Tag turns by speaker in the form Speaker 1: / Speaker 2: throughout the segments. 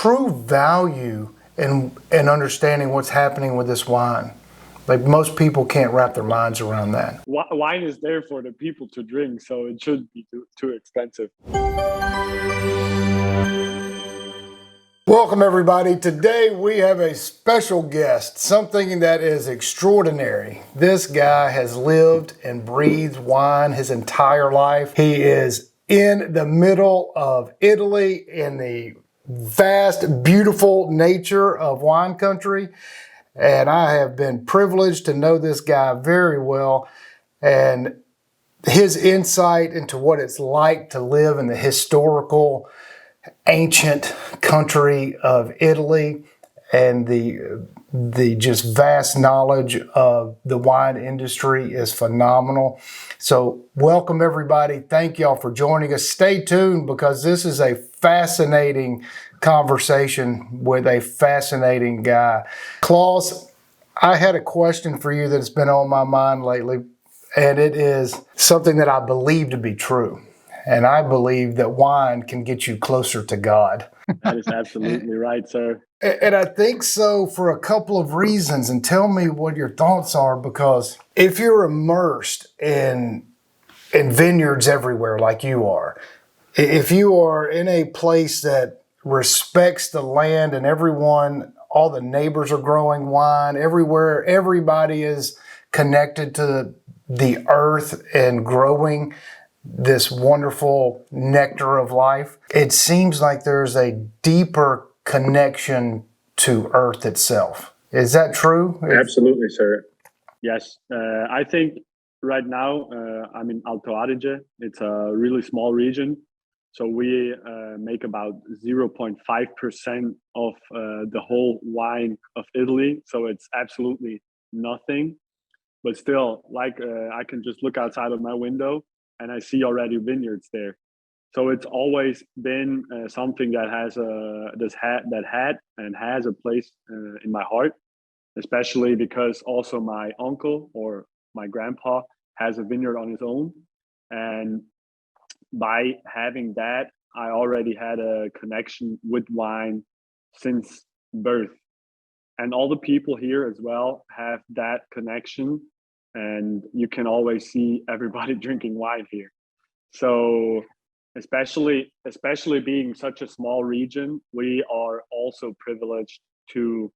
Speaker 1: true value in understanding what's happening with this wine? Like most people can't wrap their minds around that.
Speaker 2: Wine is there for the people to drink, so it shouldn't be too expensive.
Speaker 1: Welcome, everybody. Today we have a special guest, something that is extraordinary. This guy has lived and breathed wine his entire life. He is in the middle of Italy in the vast, beautiful nature of wine country. And I have been privileged to know this guy very well. And his insight into what it's like to live in the historical ancient country of Italy and the just vast knowledge of the wine industry is phenomenal. So welcome everybody. Thank y'all for joining us. Stay tuned because this is a fascinating conversation with a fascinating guy. Klaus, I had a question for you that's been on my mind lately, and it is something that I believe to be true. And I believe that wine can get you closer to God.
Speaker 2: That is absolutely right, sir.
Speaker 1: And I think so for a couple of reasons. And tell me what your thoughts are, because if you're immersed in vineyards everywhere like you are, if you are in a place that respects the land and everyone, all the neighbors are growing wine, everywhere, everybody is connected to the earth and growing this wonderful nectar of life, it seems like there's a deeper connection to earth itself. Is that true?
Speaker 3: Absolutely, sir.
Speaker 2: Yes, I think right now I'm in Alto Adige. It's a really small region. So we make about 0.5% of the whole wine of Italy. So it's absolutely nothing. But still, I can just look outside of my window and I see already vineyards there. So it's always been something that had and has a place in my heart, especially because also my uncle or my grandpa has a vineyard on his own, and by having that, I already had a connection with wine since birth, and all the people here as well have that connection, and you can always see everybody drinking wine here. So especially being such a small region, we are also privileged to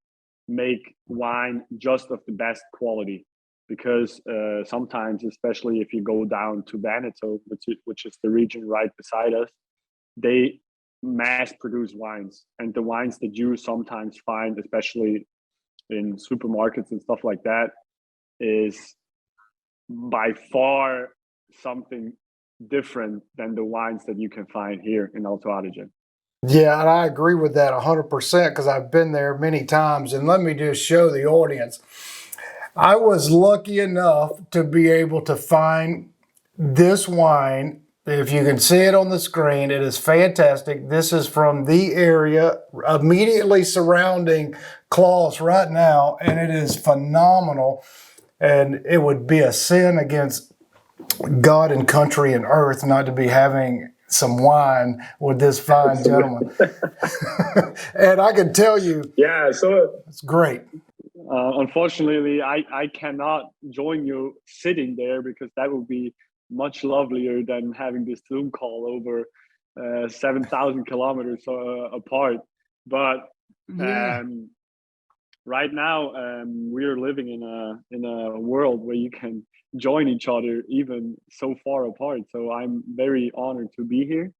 Speaker 2: make wine just of the best quality, because sometimes, especially if you go down to Veneto, which is the region right beside us, they mass produce wines, and the wines that you sometimes find, especially in supermarkets and stuff like that, is by far something different than the wines that you can find here in Alto Adige.
Speaker 1: Yeah, and I agree with that 100% because I've been there many times. And let me just show the audience. I was lucky enough to be able to find this wine. If you can see it on the screen, it is fantastic. This is from the area immediately surrounding Klaus right now, and it is phenomenal. And it would be a sin against God and country and earth not to be having some wine with this fine gentleman. And I can tell you,
Speaker 3: Yeah, so
Speaker 1: it's great.
Speaker 2: Unfortunately, I cannot join you sitting there, because that would be much lovelier than having this Zoom call over 7,000 kilometers apart. But
Speaker 1: Yeah.
Speaker 2: right now, we are living in a world where you can join each other even so far apart. So I'm very honored to be here,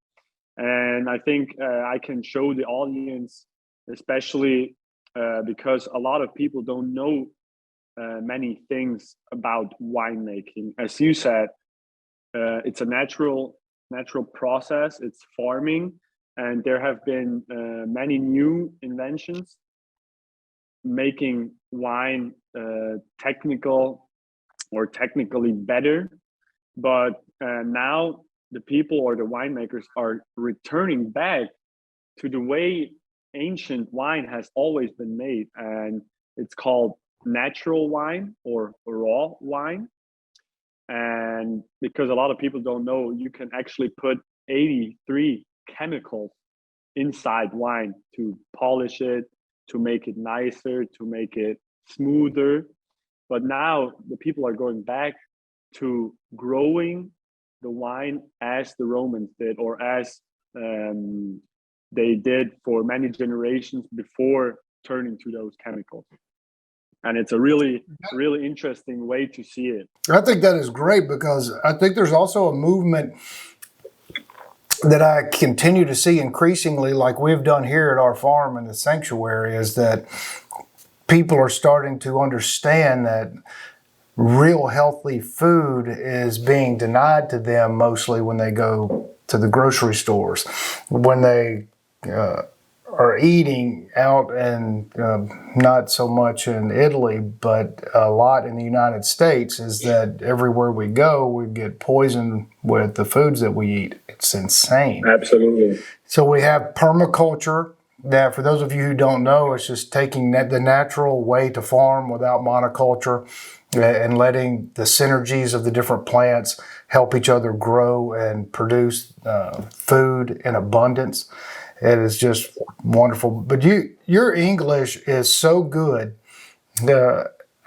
Speaker 2: and I think I can show the audience, especially because a lot of people don't know many things about winemaking. As you said, it's a natural process. It's farming, and there have been many new inventions making wine technical or technically better. But now the people or the winemakers are returning back to the way ancient wine has always been made, and it's called natural wine or raw wine. And because a lot of people don't know, you can actually put 83 chemicals inside wine to polish it, to make it nicer, to make it smoother. But now the people are going back to growing the wine as the Romans did, or as they did for many generations before turning to those chemicals. And it's a really, really interesting way to see it.
Speaker 1: I think that is great, because I think there's also a movement that I continue to see increasingly, like we've done here at our farm in the sanctuary, is that people are starting to understand that real healthy food is being denied to them, mostly when they go to the grocery stores, when they are eating out, and not so much in Italy, but a lot in the United States, is that everywhere we go, we get poisoned with the foods that we eat. It's insane.
Speaker 2: Absolutely.
Speaker 1: So we have permaculture, that, for those of you who don't know, it's just taking the natural way to farm without monoculture, and letting the synergies of the different plants help each other grow and produce food in abundance. It is just wonderful. But your English is so good.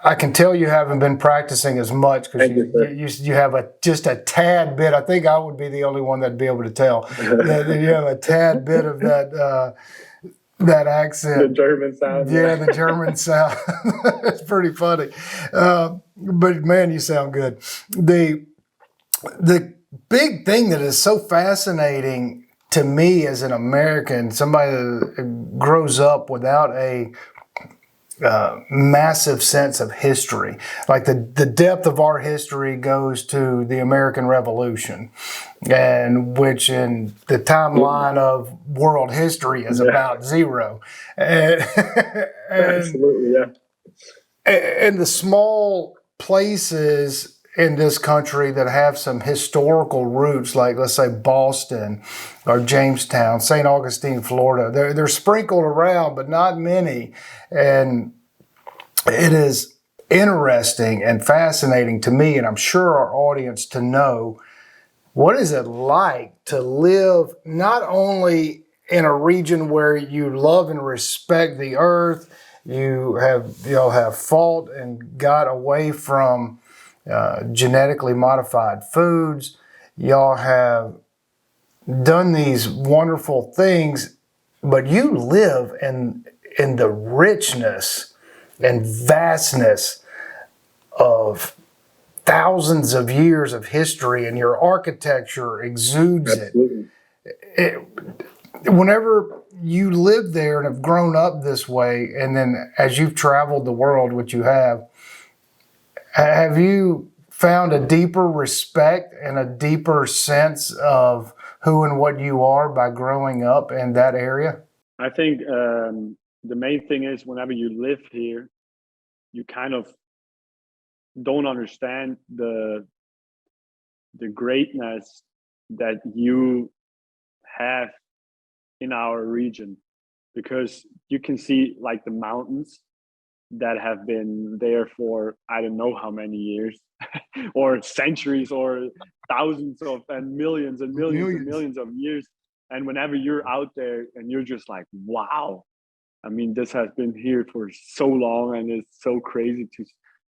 Speaker 1: I can tell you haven't been practicing as much, because you have just a tad bit. I think I would be the only one that'd be able to tell that you have a tad bit of that accent.
Speaker 2: The German sound.
Speaker 1: Yeah, the German sound. It's pretty funny. But man, you sound good. The big thing that is so fascinating to me as an American, somebody that grows up without a massive sense of history, like the depth of our history goes to the American Revolution, and which in the timeline of world history is about zero. And
Speaker 2: absolutely, yeah.
Speaker 1: And the small places in this country that have some historical roots, like let's say Boston or Jamestown, St. Augustine, Florida, they're sprinkled around, but not many. And it is interesting and fascinating to me, and I'm sure our audience, to know, what is it like to live not only in a region where you love and respect the earth, you'll have fought and got away from genetically modified foods, y'all have done these wonderful things, but you live in the richness and vastness of thousands of years of history, and your architecture exudes it. Whenever you live there and have grown up this way, and then as you've traveled the world, which you have you found a deeper respect and a deeper sense of who and what you are by growing up in that area?
Speaker 2: I think the main thing is, whenever you live here, you kind of don't understand the greatness that you have in our region, because you can see like the mountains that have been there for I don't know how many years or centuries or thousands of and millions and millions of years. And whenever you're out there and you're just like, wow, I mean, this has been here for so long, and it's so crazy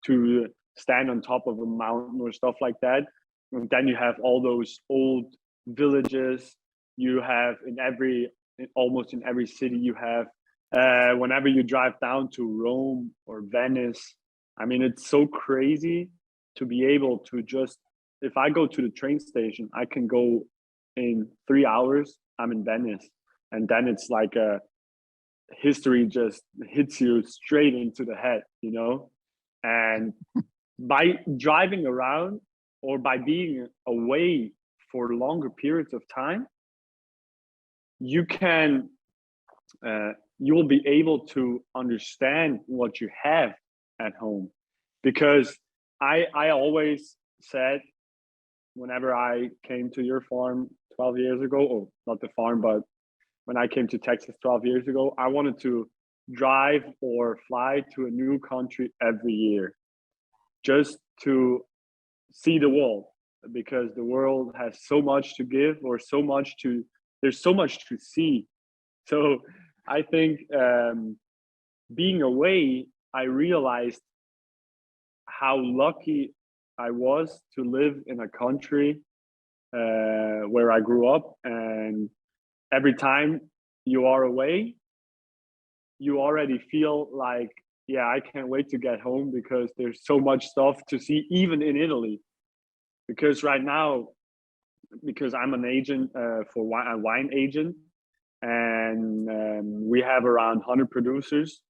Speaker 2: to stand on top of a mountain or stuff like that. And then you have all those old villages. You have almost in every city you have. Whenever you drive down to Rome or Venice, I mean, it's so crazy to be able to just, if I go to the train station, I can go in 3 hours, I'm in Venice. And then it's like history just hits you straight into the head, And by driving around or by being away for longer periods of time, you will be able to understand what you have at home. Because I always said, whenever I came to your farm 12 years ago, or not the farm, but when I came to Texas 12 years ago, I wanted to drive or fly to a new country every year just to see the world, because the world has so much to give, or there's so much to see So I think being away, I realized how lucky I was to live in a country where I grew up. And every time you are away, you already feel like, yeah, I can't wait to get home because there's so much stuff to see, even in Italy. Because right now, because I'm an agent for a wine agent, and we have around 100 producers,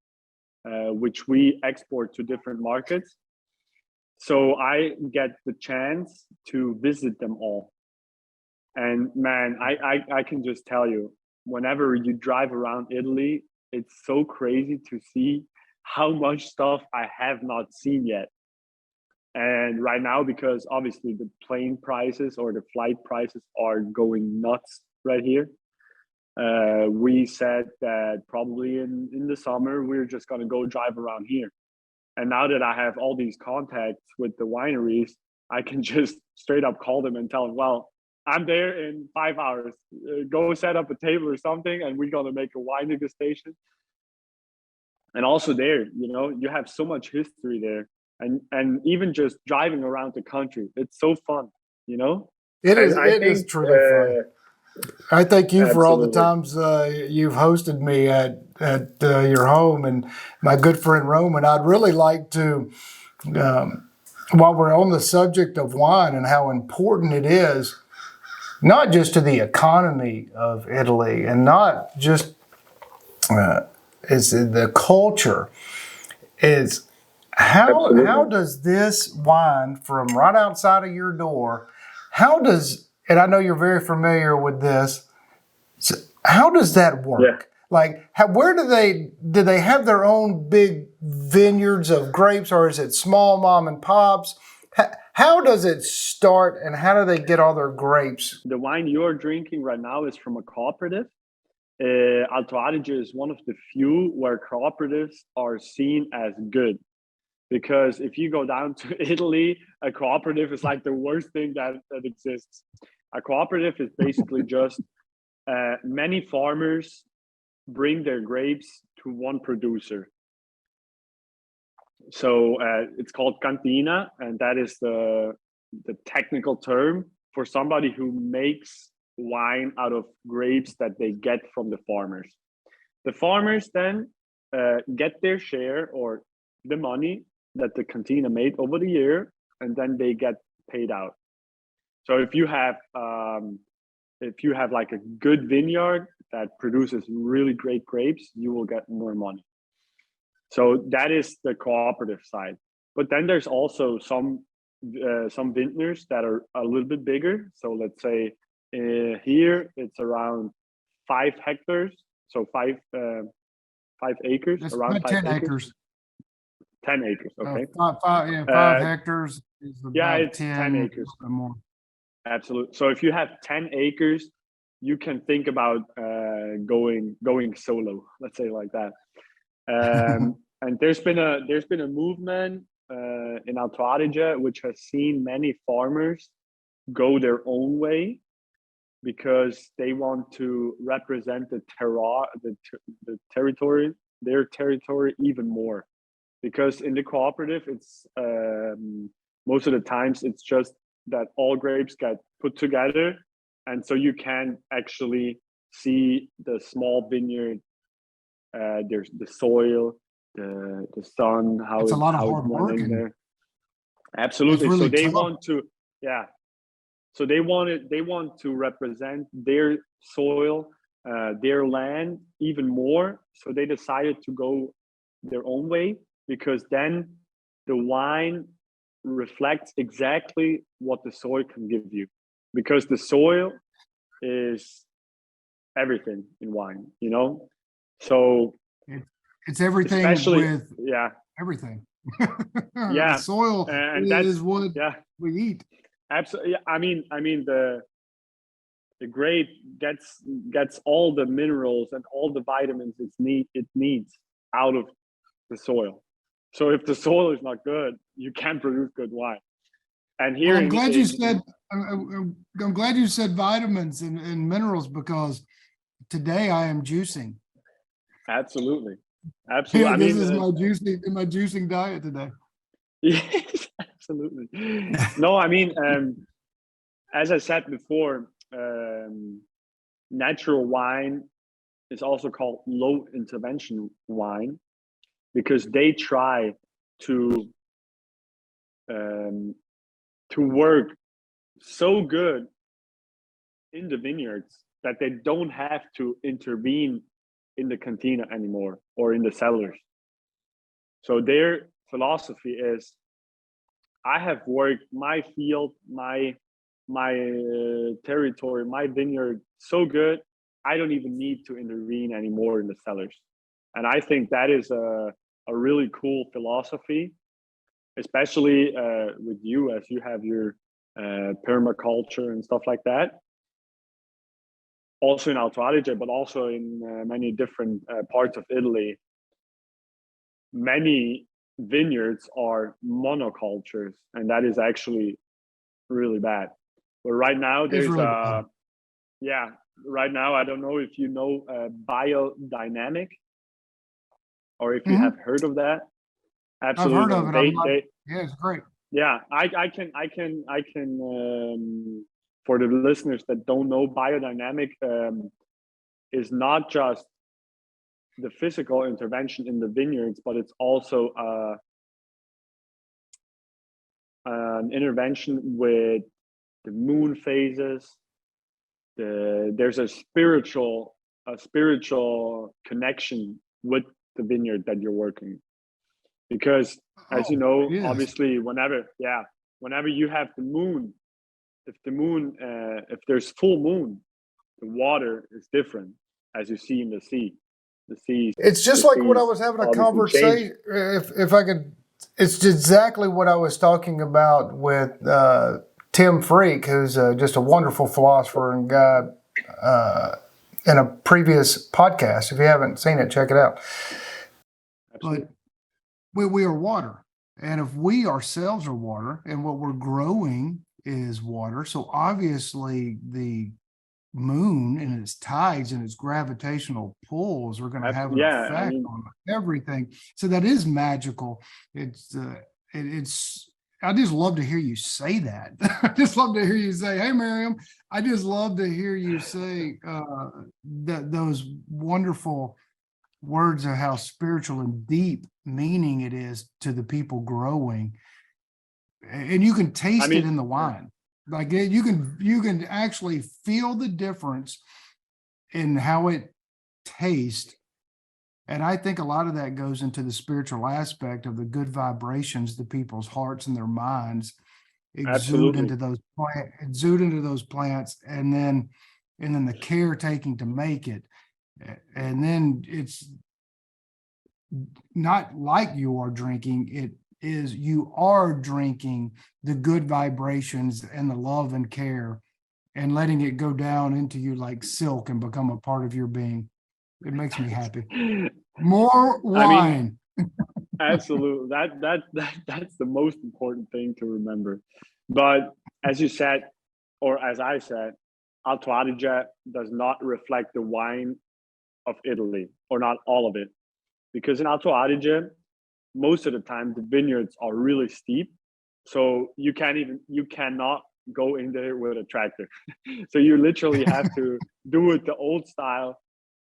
Speaker 2: which we export to different markets. So I get the chance to visit them all. And man, I can just tell you, whenever you drive around Italy, it's so crazy to see how much stuff I have not seen yet. And right now, because obviously the plane prices or the flight prices are going nuts right here, we said that probably in the summer, we're just going to go drive around here. And now that I have all these contacts with the wineries, I can just straight up call them and tell them, well, I'm there in 5 hours. Go set up a table or something, and we're going to make a wine degustation. And also there, you have so much history there. And even just driving around the country, it's so fun,
Speaker 1: It is.
Speaker 2: And I
Speaker 1: It is
Speaker 2: think,
Speaker 1: truly fun. I thank you for all the
Speaker 2: absolutely.
Speaker 1: times you've hosted me at your home, and my good friend Roman. I'd really like to, while we're on the subject of wine and how important it is, not just to the economy of Italy, and not just is the culture, is how
Speaker 2: Absolutely.
Speaker 1: does this wine from right outside of your door, and I know you're very familiar with this. So how does that
Speaker 2: Yeah.
Speaker 1: work? Like, where do they have their own big vineyards of grapes, or is it small mom and pops? How does it start, and how do they get all their grapes?
Speaker 2: The wine you're drinking right now is from a cooperative. Alto Adige is one of the few where cooperatives are seen as good. Because if you go down to Italy, a cooperative is like the worst thing that exists. A cooperative is basically just many farmers bring their grapes to one producer. So it's called cantina, and that is the technical term for somebody who makes wine out of grapes that they get from the farmers. The farmers then get their share or the money that the cantina made over the year, and then they get paid out. So if you have like a good vineyard that produces really great grapes, you will get more money. So that is the cooperative side. But then there's also some vintners that are a little bit bigger. So let's say here it's around 5 hectares, so 5 acres,
Speaker 3: That's
Speaker 2: around
Speaker 3: about
Speaker 2: five
Speaker 3: 10
Speaker 2: acres.
Speaker 3: acres.
Speaker 2: 10 acres, okay.
Speaker 3: Yeah, 5 hectares is
Speaker 2: Yeah,
Speaker 3: about
Speaker 2: it's 10
Speaker 3: 10
Speaker 2: acres.
Speaker 3: or more.
Speaker 2: Absolutely. So if you have 10 acres, you can think about going solo. Let's say like that. And there's been a movement in Alto Adige which has seen many farmers go their own way because they want to represent the terroir, the territory, their territory even more. Because in the cooperative, it's most of the times it's just that all grapes get put together, and so you can actually see the small vineyard. There's the soil, the sun,
Speaker 3: It's a lot of
Speaker 2: how it
Speaker 3: hard
Speaker 2: went
Speaker 3: work,
Speaker 2: in
Speaker 3: and
Speaker 2: there.
Speaker 3: it's
Speaker 2: Absolutely. So
Speaker 3: really
Speaker 2: they
Speaker 3: tough.
Speaker 2: want to, yeah. So they want to represent their soil, their land even more. So they decided to go their own way because then the wine reflects exactly what the soil can give you. Because the soil is everything in wine. So
Speaker 3: It, it's everything
Speaker 2: especially,
Speaker 3: with
Speaker 2: yeah,
Speaker 3: everything. The
Speaker 2: yeah,
Speaker 3: soil
Speaker 2: and that's
Speaker 3: is what
Speaker 2: yeah,
Speaker 3: we eat.
Speaker 2: absolutely. I mean the grape gets all the minerals and all the vitamins it needs out of the soil. So if the soil is not good, you can't produce good wine. And
Speaker 3: Well,
Speaker 2: here
Speaker 3: I'm glad you said vitamins and minerals, because today I am juicing.
Speaker 2: Absolutely.
Speaker 3: Yeah,
Speaker 2: I
Speaker 3: this
Speaker 2: mean,
Speaker 3: is my juicing diet today.
Speaker 2: yes, absolutely. No, I mean, as I said before, natural wine is also called low intervention wine because they try to um, to work so good in the vineyards that they don't have to intervene in the cantina anymore or in the cellars. So their philosophy is, I have worked my field, my territory, my vineyard so good, I don't even need to intervene anymore in the cellars. And I think that is a really cool philosophy, especially with you as you have your permaculture and stuff like that. Also in Alto Adige, but also in many different parts of Italy. Many vineyards are monocultures, and that is actually really bad. But right now,
Speaker 3: It's
Speaker 2: there's
Speaker 3: really bad.
Speaker 2: yeah, right now, I don't know if you know biodynamic or if you have heard of that.
Speaker 3: I've heard
Speaker 2: Absolutely.
Speaker 3: of it. I'm not. Yeah, it's great.
Speaker 2: Yeah, I can, for the listeners that don't know, biodynamic is not just the physical intervention in the vineyards, but it's also an intervention with the moon phases. There's a spiritual connection with the vineyard that you're working, because as you
Speaker 3: Oh,
Speaker 2: know,
Speaker 3: yes.
Speaker 2: obviously, whenever you have the moon, if there's full moon, the water is different, as you see in the sea. The seas,
Speaker 1: It's just
Speaker 2: the
Speaker 1: like what I
Speaker 2: seas
Speaker 1: was having a
Speaker 2: obviously change.
Speaker 1: conversation. If I could, it's exactly what I was talking about with Tim Freak, who's just a wonderful philosopher and guy. In a previous podcast, if you haven't seen it, check it out.
Speaker 3: But we are water. And if we ourselves are water and what we're growing is water, so obviously the moon and its tides and its gravitational pulls are going to have an
Speaker 2: Yeah, I
Speaker 3: effect
Speaker 2: mean,
Speaker 3: on everything. So that is magical. It's I just love to hear you say that. I just love to hear you say, "Hey, Miriam." I just love to hear you say that those wonderful words of how spiritual and deep meaning it is to the people growing, and you can
Speaker 2: I
Speaker 3: taste it
Speaker 2: mean,
Speaker 3: in the wine. Like you can actually feel the difference in how it tastes. And I think a lot of that goes into the spiritual aspect of the good vibrations the people's hearts and their minds exude
Speaker 2: absolutely.
Speaker 3: into those plants, and then the caretaking to make it. And then it's not like you are drinking, it is you are drinking the good vibrations and the love and care and letting it go down into you like silk and become a part of your being. It makes me happy. More
Speaker 2: I mean,
Speaker 3: wine.
Speaker 2: absolutely. That's the most important thing to remember. But as you said, or as I said, Alto Adige does not reflect the wine of Italy, or not all of it, because in Alto Adige, most of the time the vineyards are really steep, so you cannot go in there with a tractor. So you literally have to do it the old style,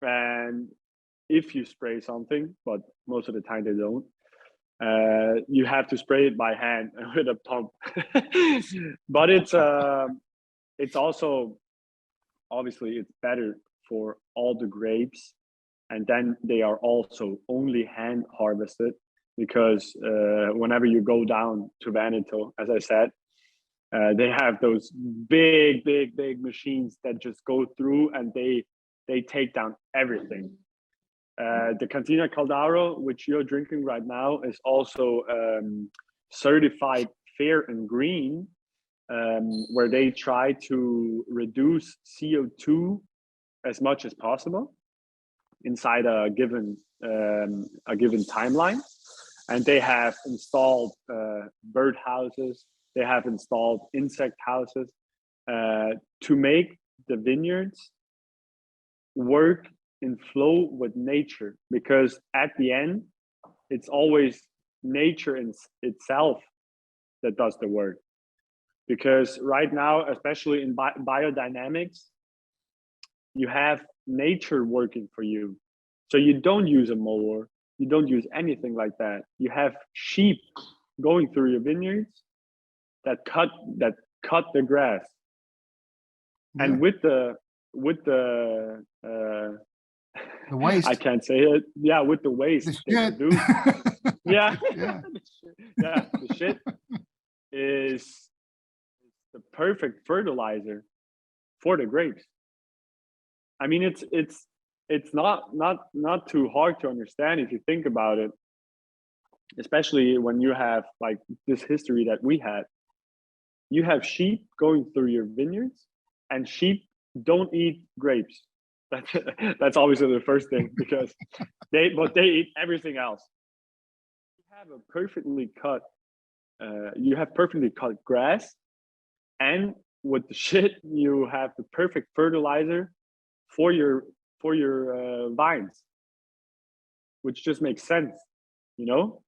Speaker 2: and if you spray something, but most of the time they don't, you have to spray it by hand with a pump. But it's also, obviously, it's better for all the grapes, and then they are also only hand harvested, because whenever you go down to Veneto, as I said, they have those big machines that just go through, and they take down everything. The Cantina Caldaro, which you're drinking right now, is also certified fair and green, where they try to reduce CO2 as much as possible inside a given timeline. And they have installed bird houses, they have installed insect houses to make the vineyards work in flow with nature, because at the end, it's always nature in itself that does the work. Because right now, especially in biodynamics, you have nature working for you. So you don't use a mower, you don't use anything like that. You have sheep going through your vineyards that cut the grass.
Speaker 3: Yeah.
Speaker 2: And with the
Speaker 3: The waste.
Speaker 2: I can't say it. Yeah, with the waste
Speaker 3: The
Speaker 2: they
Speaker 3: shit.
Speaker 2: produce. Yeah.
Speaker 3: Yeah.
Speaker 2: Yeah, the shit is the perfect fertilizer for the grapes. I mean, it's not too hard to understand if you think about it, especially when you have like this history that we had. You have sheep going through your vineyards, and sheep don't eat grapes. That's obviously the first thing, because they eat everything else. You have perfectly cut grass, and with the shit you have the perfect fertilizer for your vines, which just makes sense, you know.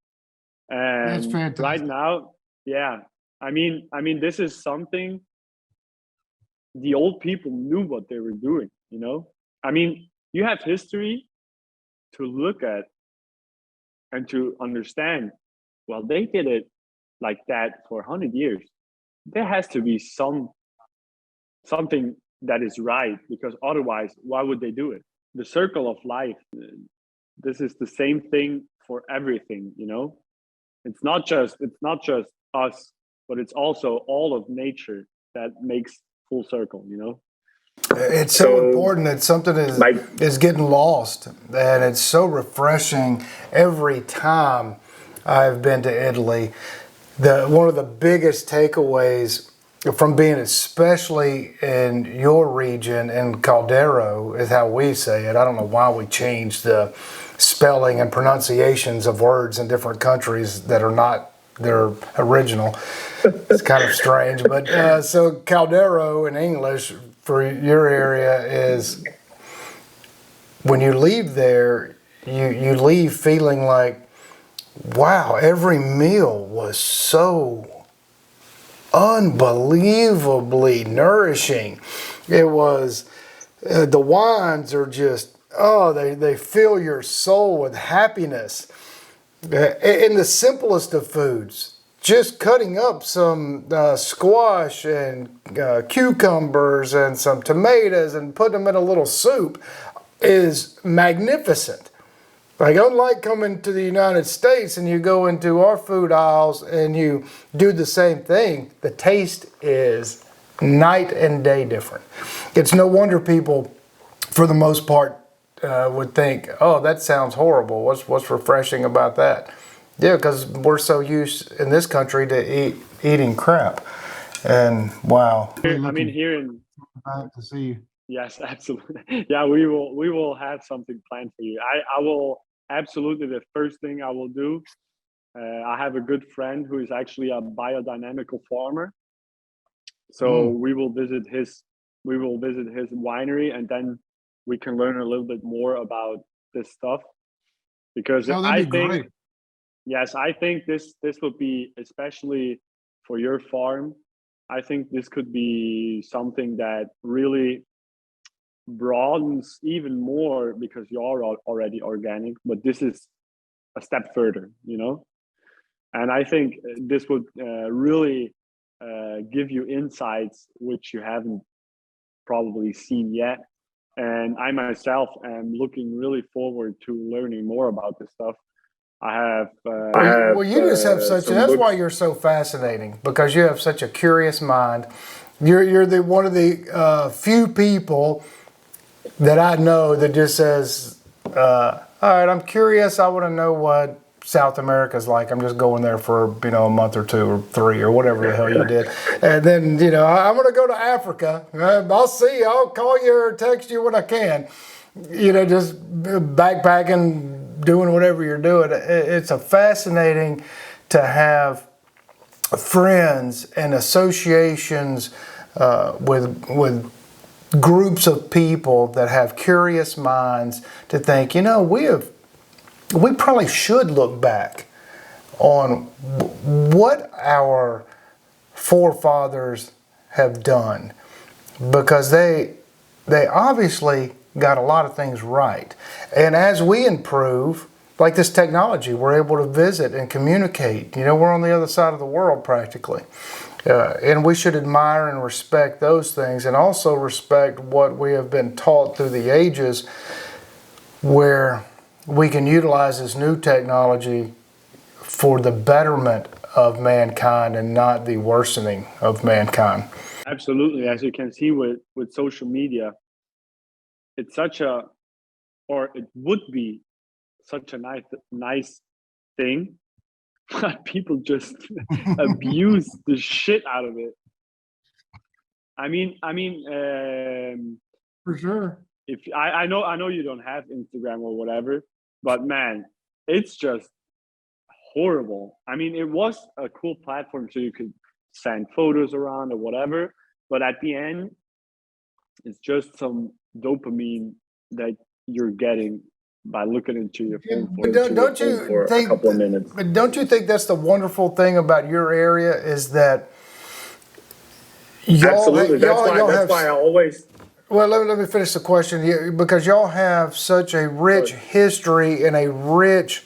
Speaker 3: That's
Speaker 2: And right
Speaker 3: fantastic.
Speaker 2: now, yeah, I mean this is something the old people knew what they were doing, you know. I mean, you have history to look at and to understand. Well, they did it like that for 100 years. There has to be something that is right, because otherwise why would they do it? The circle of life, this is the same thing for everything, you know. It's not just us, but it's also all of nature that makes full circle, you know.
Speaker 1: It's so
Speaker 2: So
Speaker 1: important that something
Speaker 2: like
Speaker 1: is getting lost, and it's so refreshing every time I've been to Italy. One of the biggest takeaways from being, especially in your region in Caldero, is how we say it. I don't know why we changed the spelling and pronunciations of words in different countries that are not their original. It's kind of strange, but so Caldero in English for your area is, when you leave there, you leave feeling like, wow, every meal was so unbelievably nourishing. It was, the wines are just, oh, they fill your soul with happiness. In the simplest of foods, just cutting up some squash and cucumbers and some tomatoes and putting them in a little soup is magnificent. Like, unlike coming to the United States and you go into our food aisles and you do the same thing, the taste is night and day different. It's no wonder people, for the most part, would think, "Oh, that sounds horrible. What's refreshing about that?" Yeah, because we're so used in this country to eating crap. And wow,
Speaker 3: Really
Speaker 2: I mean
Speaker 3: looking
Speaker 2: here in
Speaker 3: back to see you.
Speaker 2: yes, absolutely. Yeah, we will have something planned for you. I will absolutely, the first thing I will do. I have a good friend who is actually a biodynamical farmer, so
Speaker 3: Mm.
Speaker 2: we will visit his winery, and then we can learn a little bit more about this stuff, because
Speaker 3: Oh, that'd
Speaker 2: I
Speaker 3: be
Speaker 2: think,
Speaker 3: great.
Speaker 2: yes, I think this would be, especially for your farm, I think this could be something that really broadens even more, because you are already organic, but this is a step further, you know. And I think this would really give you insights which you haven't probably seen yet. And I myself am looking really forward to learning more about this stuff. I have
Speaker 1: well, you just have such.
Speaker 2: some
Speaker 1: That's why
Speaker 2: books.
Speaker 1: you're so fascinating, because you have such a curious mind. You're the one of the few people that I know that just says, "All right, I'm curious. I want to know what South America's like. I'm just going there for a month or two or three or whatever the hell you did, and then I'm going to go to Africa. I'll see you. I'll call you or text you when I can. Just backpacking, doing whatever you're doing. It's a fascinating to have friends and associations with groups of people that have curious minds to think, we probably should look back on what our forefathers have done, because they obviously got a lot of things right. And as we improve, like this technology, we're able to visit and communicate. We're on the other side of the world practically. And we should admire and respect those things, and also respect what we have been taught through the ages, where we can utilize this new technology for the betterment of mankind and not the worsening of mankind.
Speaker 2: Absolutely. As you can see with social media, it's it would be such a nice thing, but people just abuse the shit out of it.
Speaker 3: For sure.
Speaker 2: If I know you don't have Instagram or whatever, but man, it's just horrible. It was a cool platform so you could send photos around or whatever, but at the end, it's just some dopamine that you're getting by looking into your phone for a couple of minutes.
Speaker 1: But don't you think that's the wonderful thing about your area, is that
Speaker 2: absolutely. That's why I always.
Speaker 1: Well, let me finish the question, because y'all have such a rich history and a rich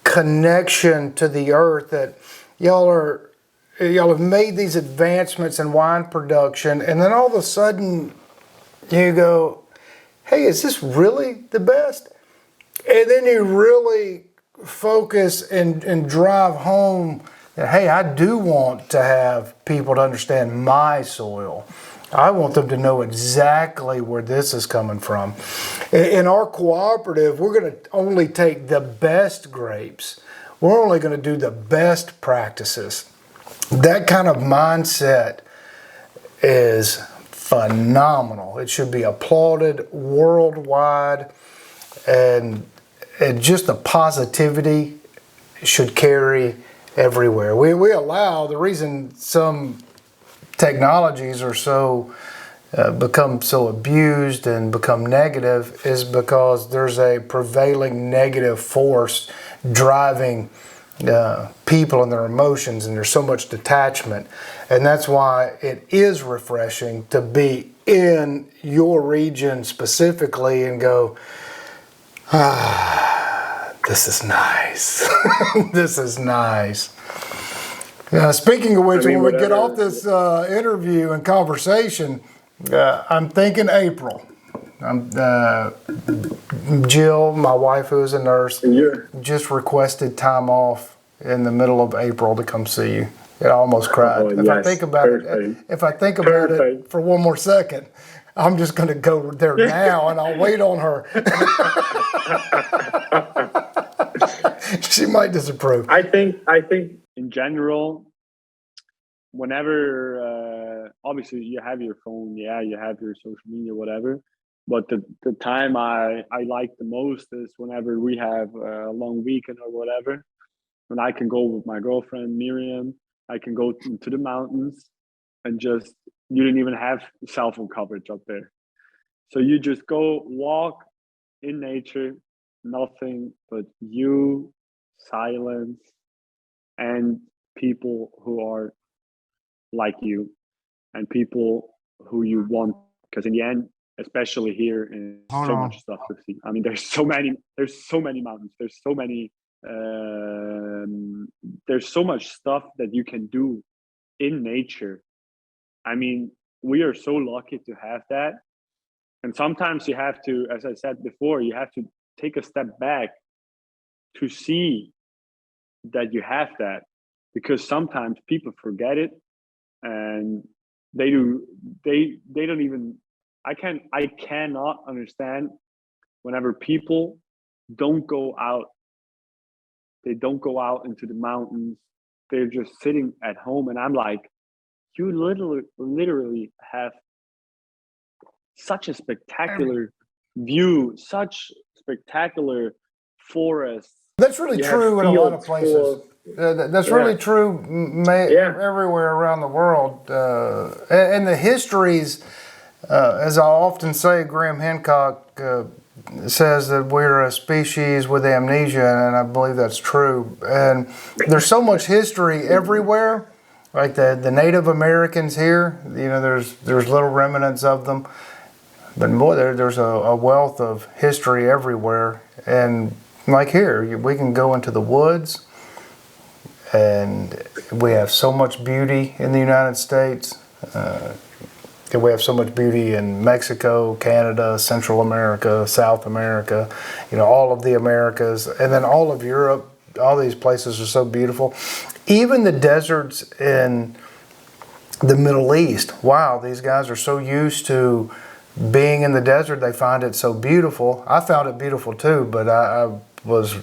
Speaker 1: connection to the earth, that y'all have made these advancements in wine production, and then all of a sudden you go, hey, is this really the best? And then you really focus and drive home that, hey, I do want to have people to understand my soil. I want them to know exactly where this is coming from. In our cooperative, we're going to only take the best grapes. We're only going to do the best practices. That kind of mindset is phenomenal. It should be applauded worldwide, and just the positivity should carry everywhere. We allow, the reason some technologies are become so abused and become negative is because there's a prevailing negative force driving people and their emotions, and there's so much detachment. And that's why it is refreshing to be in your region specifically and go, this is nice. This is nice. Speaking of which, when we get off this interview and conversation, I'm thinking April. Jill, my wife, who is a nurse, just requested time off in the middle of April to come see you. I almost cried. If I think about it for one more second, I'm just going to go there now, and I'll wait on her. She might disapprove.
Speaker 2: I think in general, whenever obviously you have your phone, you have your social media, whatever. But the time I like the most is whenever we have a long weekend or whatever, when I can go with my girlfriend Miriam. I can go to the mountains, and just, you didn't even have cell phone coverage up there, so you just go walk in nature, nothing but you, silence, and people who are like you, and people who you want, because in the end, especially here, in so much stuff to see. There's so many mountains, there's so much stuff that you can do in nature. We are so lucky to have that. And sometimes you have to, as I said before, you have to take a step back to see that you have that, because sometimes people forget it, and they don't even, I cannot understand whenever people don't go out. They don't go out into the mountains. They're just sitting at home, and I'm like, you literally have such a spectacular view, such spectacular forests.
Speaker 1: That's really true in a lot of places. That's really true everywhere around the world. And the histories As I often say, Graham Hancock says that we're a species with amnesia, and I believe that's true. And there's so much history everywhere. Like the Native Americans here, there's little remnants of them, but boy, there's a wealth of history everywhere. And like here, we can go into the woods, and we have so much beauty in the United States. We have so much beauty in Mexico, Canada, Central America, South America, all of the Americas, and then all of Europe. All these places are so beautiful. Even the deserts in the Middle East. Wow, these guys are so used to being in the desert, they find it so beautiful. I found it beautiful too, but I was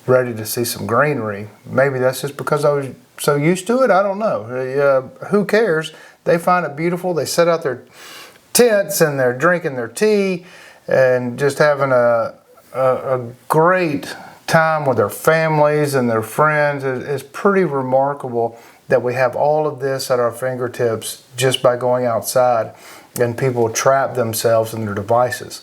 Speaker 1: ready to see some greenery. Maybe that's just because I was so used to it. I don't know. Who cares? They find it beautiful. They set out their tents and they're drinking their tea and just having a great time with their families and their friends. It's pretty remarkable that we have all of this at our fingertips just by going outside, and people trap themselves in their devices.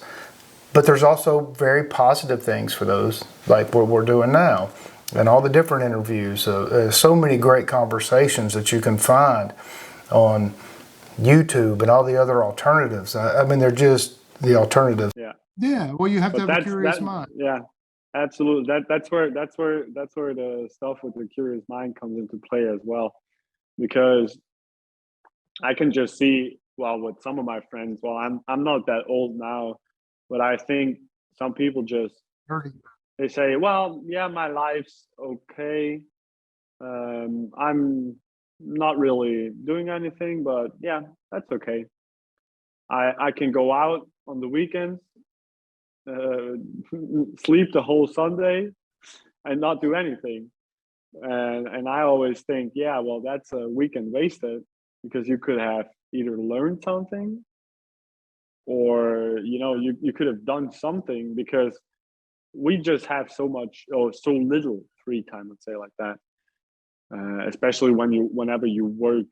Speaker 1: But there's also very positive things for those, like what we're doing now, and all the different interviews. So many great conversations that you can find on YouTube and all the other alternatives. I mean, they're just the alternatives.
Speaker 3: Yeah. Well, you have to have a curious mind.
Speaker 2: Yeah, absolutely. That's where the stuff with the curious mind comes into play as well, because I can just see, well, with some of my friends. Well, I'm not that old now, but I think some people just, they say, well, yeah, my life's okay. I'm not really doing anything, but yeah, that's okay. I can go out on the weekends, sleep the whole Sunday, and not do anything. And I always think, yeah, well, that's a weekend wasted, because you could have either learned something, or you could have done something, because we just have so much, or so little free time, let's say like that. Especially whenever you work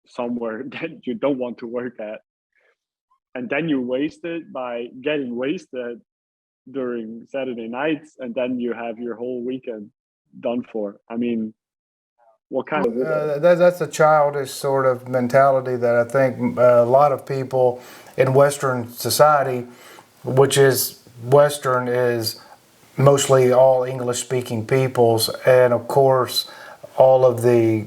Speaker 2: somewhere that you don't want to work at, and then you waste it by getting wasted during Saturday nights, and then you have your whole weekend done for. I mean, what kind of
Speaker 1: that's a childish sort of mentality that I think a lot of people in Western society, which is Western, is mostly all English-speaking peoples, and of course, all of the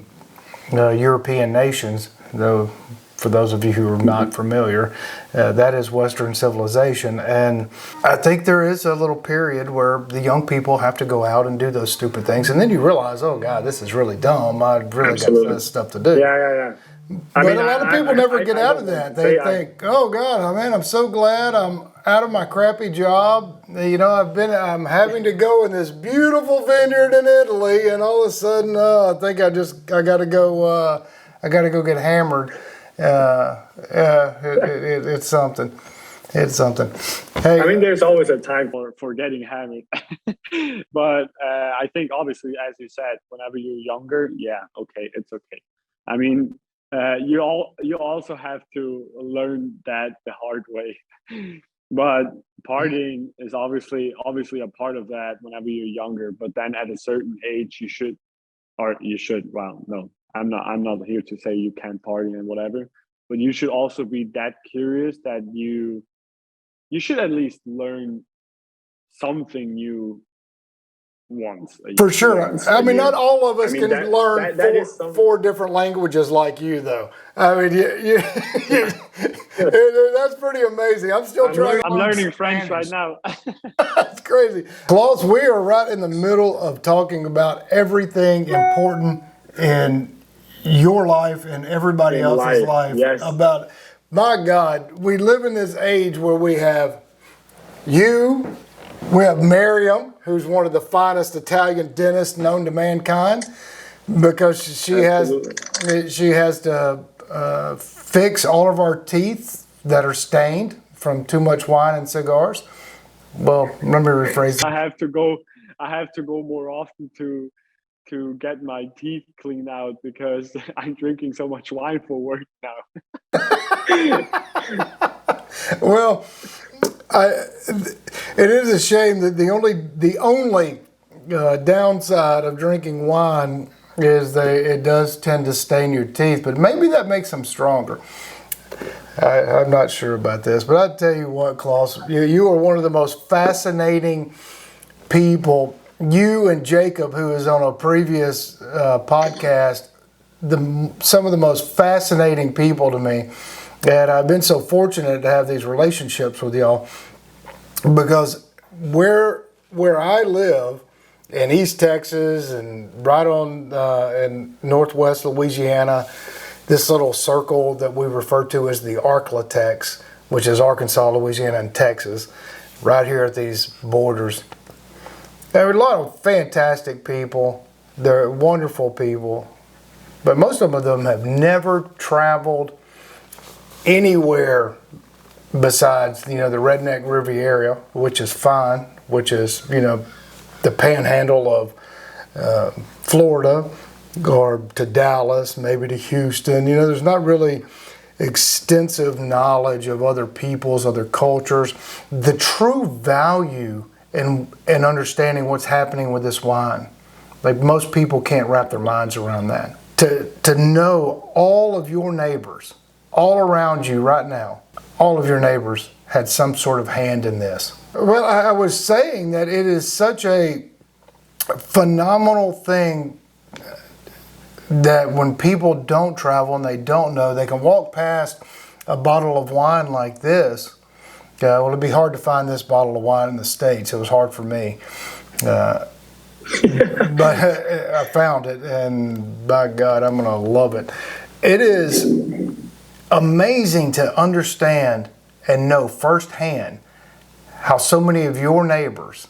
Speaker 1: European nations. Though, for those of you who are not familiar, that is Western civilization. And I think there is a little period where the young people have to go out and do those stupid things, and then you realize, oh God, this is really dumb. I really got this stuff to do.
Speaker 2: Yeah.
Speaker 1: But a lot of people never get out of that. They think, oh God, man, I'm so glad I'm out of my crappy job. I'm having to go in this beautiful vineyard in Italy, and all of a sudden, I think I got to go get hammered. It's something. It's something. Hey,
Speaker 2: I mean, there's always a time for getting hammered, but I think obviously, as you said, whenever you're younger, yeah, okay, it's okay. I mean, you also have to learn that the hard way. But partying is obviously a part of that whenever you're younger. But then at a certain age, you should. Well, no, I'm not here to say you can't party and whatever. But you should also be that curious that you should at least learn something new once.
Speaker 1: For sure. I mean, not all of us can learn four different languages like you, though. I mean, that's pretty amazing. I'm
Speaker 2: learning French right now.
Speaker 1: That's crazy. Klaus, we are right in the middle of talking about everything important in your life and everybody else's life.
Speaker 2: Yes.
Speaker 1: About, my God, we live in this age where we have you, we have Miriam, who's one of the finest Italian dentists known to mankind, because she has to fix all of our teeth that are stained from too much wine and cigars. Well, let me rephrase that.
Speaker 2: I have to go more often to to get my teeth cleaned out because I'm drinking so much wine for work now.
Speaker 1: Well, it is a shame that the only downside of drinking wine is that it does tend to stain your teeth, but maybe that makes them stronger. I'm not sure about this, but I tell you what, Klaus, you are one of the most fascinating people. You and Jacob, who is on a previous podcast, some of the most fascinating people to me. And I've been so fortunate to have these relationships with y'all, because where I live in East Texas and right on in Northwest Louisiana, this little circle that we refer to as the Arklatex, which is Arkansas, Louisiana, and Texas, right here at these borders. There are a lot of fantastic people. They're wonderful people, but most of them have never traveled anywhere besides, the Redneck Riviera, which is fine, which is, the panhandle of Florida, or to Dallas, maybe to Houston. There's not really extensive knowledge of other peoples, other cultures. The true value in understanding what's happening with this wine, like most people can't wrap their minds around that. To know all of your neighbors, all around you right now, all of your neighbors had some sort of hand in this. Well, I was saying that it is such a phenomenal thing that when people don't travel and they don't know, they can walk past a bottle of wine like this. Well, it'd be hard to find this bottle of wine in the States. It was hard for me. But I found it, and by God, I'm going to love it. It is amazing to understand and know firsthand how so many of your neighbors,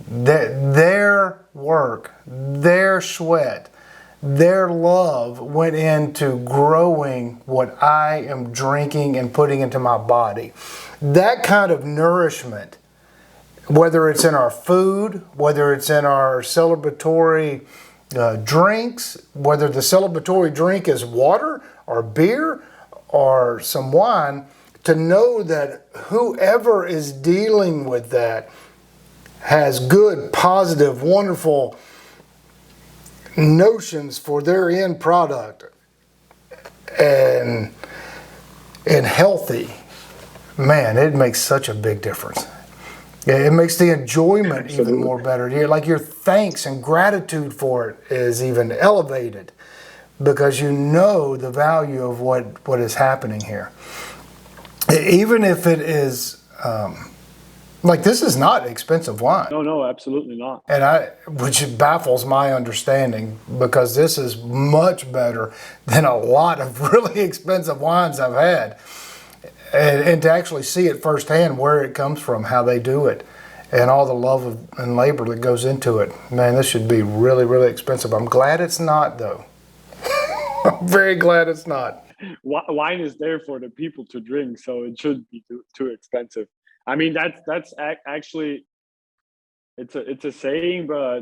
Speaker 1: their work, their sweat, their love went into growing what I am drinking and putting into my body. That kind of nourishment, whether it's in our food, whether it's in our celebratory drinks, whether the celebratory drink is water or beer or some wine, to know that whoever is dealing with that has good, positive, wonderful notions for their end product and healthy, man, it makes such a big difference. It makes the enjoyment
Speaker 2: Absolutely.
Speaker 1: even more better. Like your thanks and gratitude for it is even elevated, because you know the value of what is happening here. Even if it is, like, this is not expensive wine.
Speaker 2: No, absolutely not.
Speaker 1: And which baffles my understanding, because this is much better than a lot of really expensive wines I've had. And to actually see it firsthand, where it comes from, how they do it, and all the love and labor that goes into it. Man, this should be really, really expensive. I'm glad it's not, though. I'm very glad it's not.
Speaker 2: Wine is there for the people to drink, so it shouldn't be too expensive. I mean, that's actually, it's a saying, but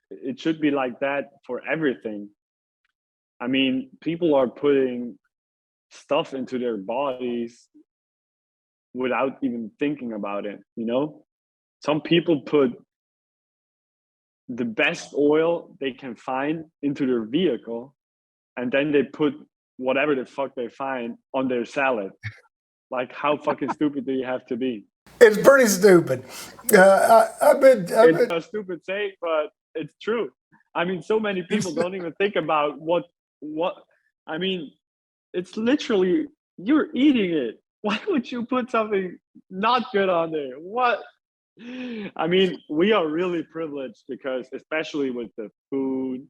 Speaker 2: it should be like that for everything. I mean, people are putting stuff into their bodies without even thinking about it, Some people put the best oil they can find into their vehicle, and then they put whatever the fuck they find on their salad. Like, how fucking stupid do you have to be?
Speaker 1: It's pretty stupid.
Speaker 2: It's a stupid saying, but it's true. I mean, so many people don't even think about what. I mean, it's literally, you're eating it. Why would you put something not good on there? What? I mean, we are really privileged, because especially with the food,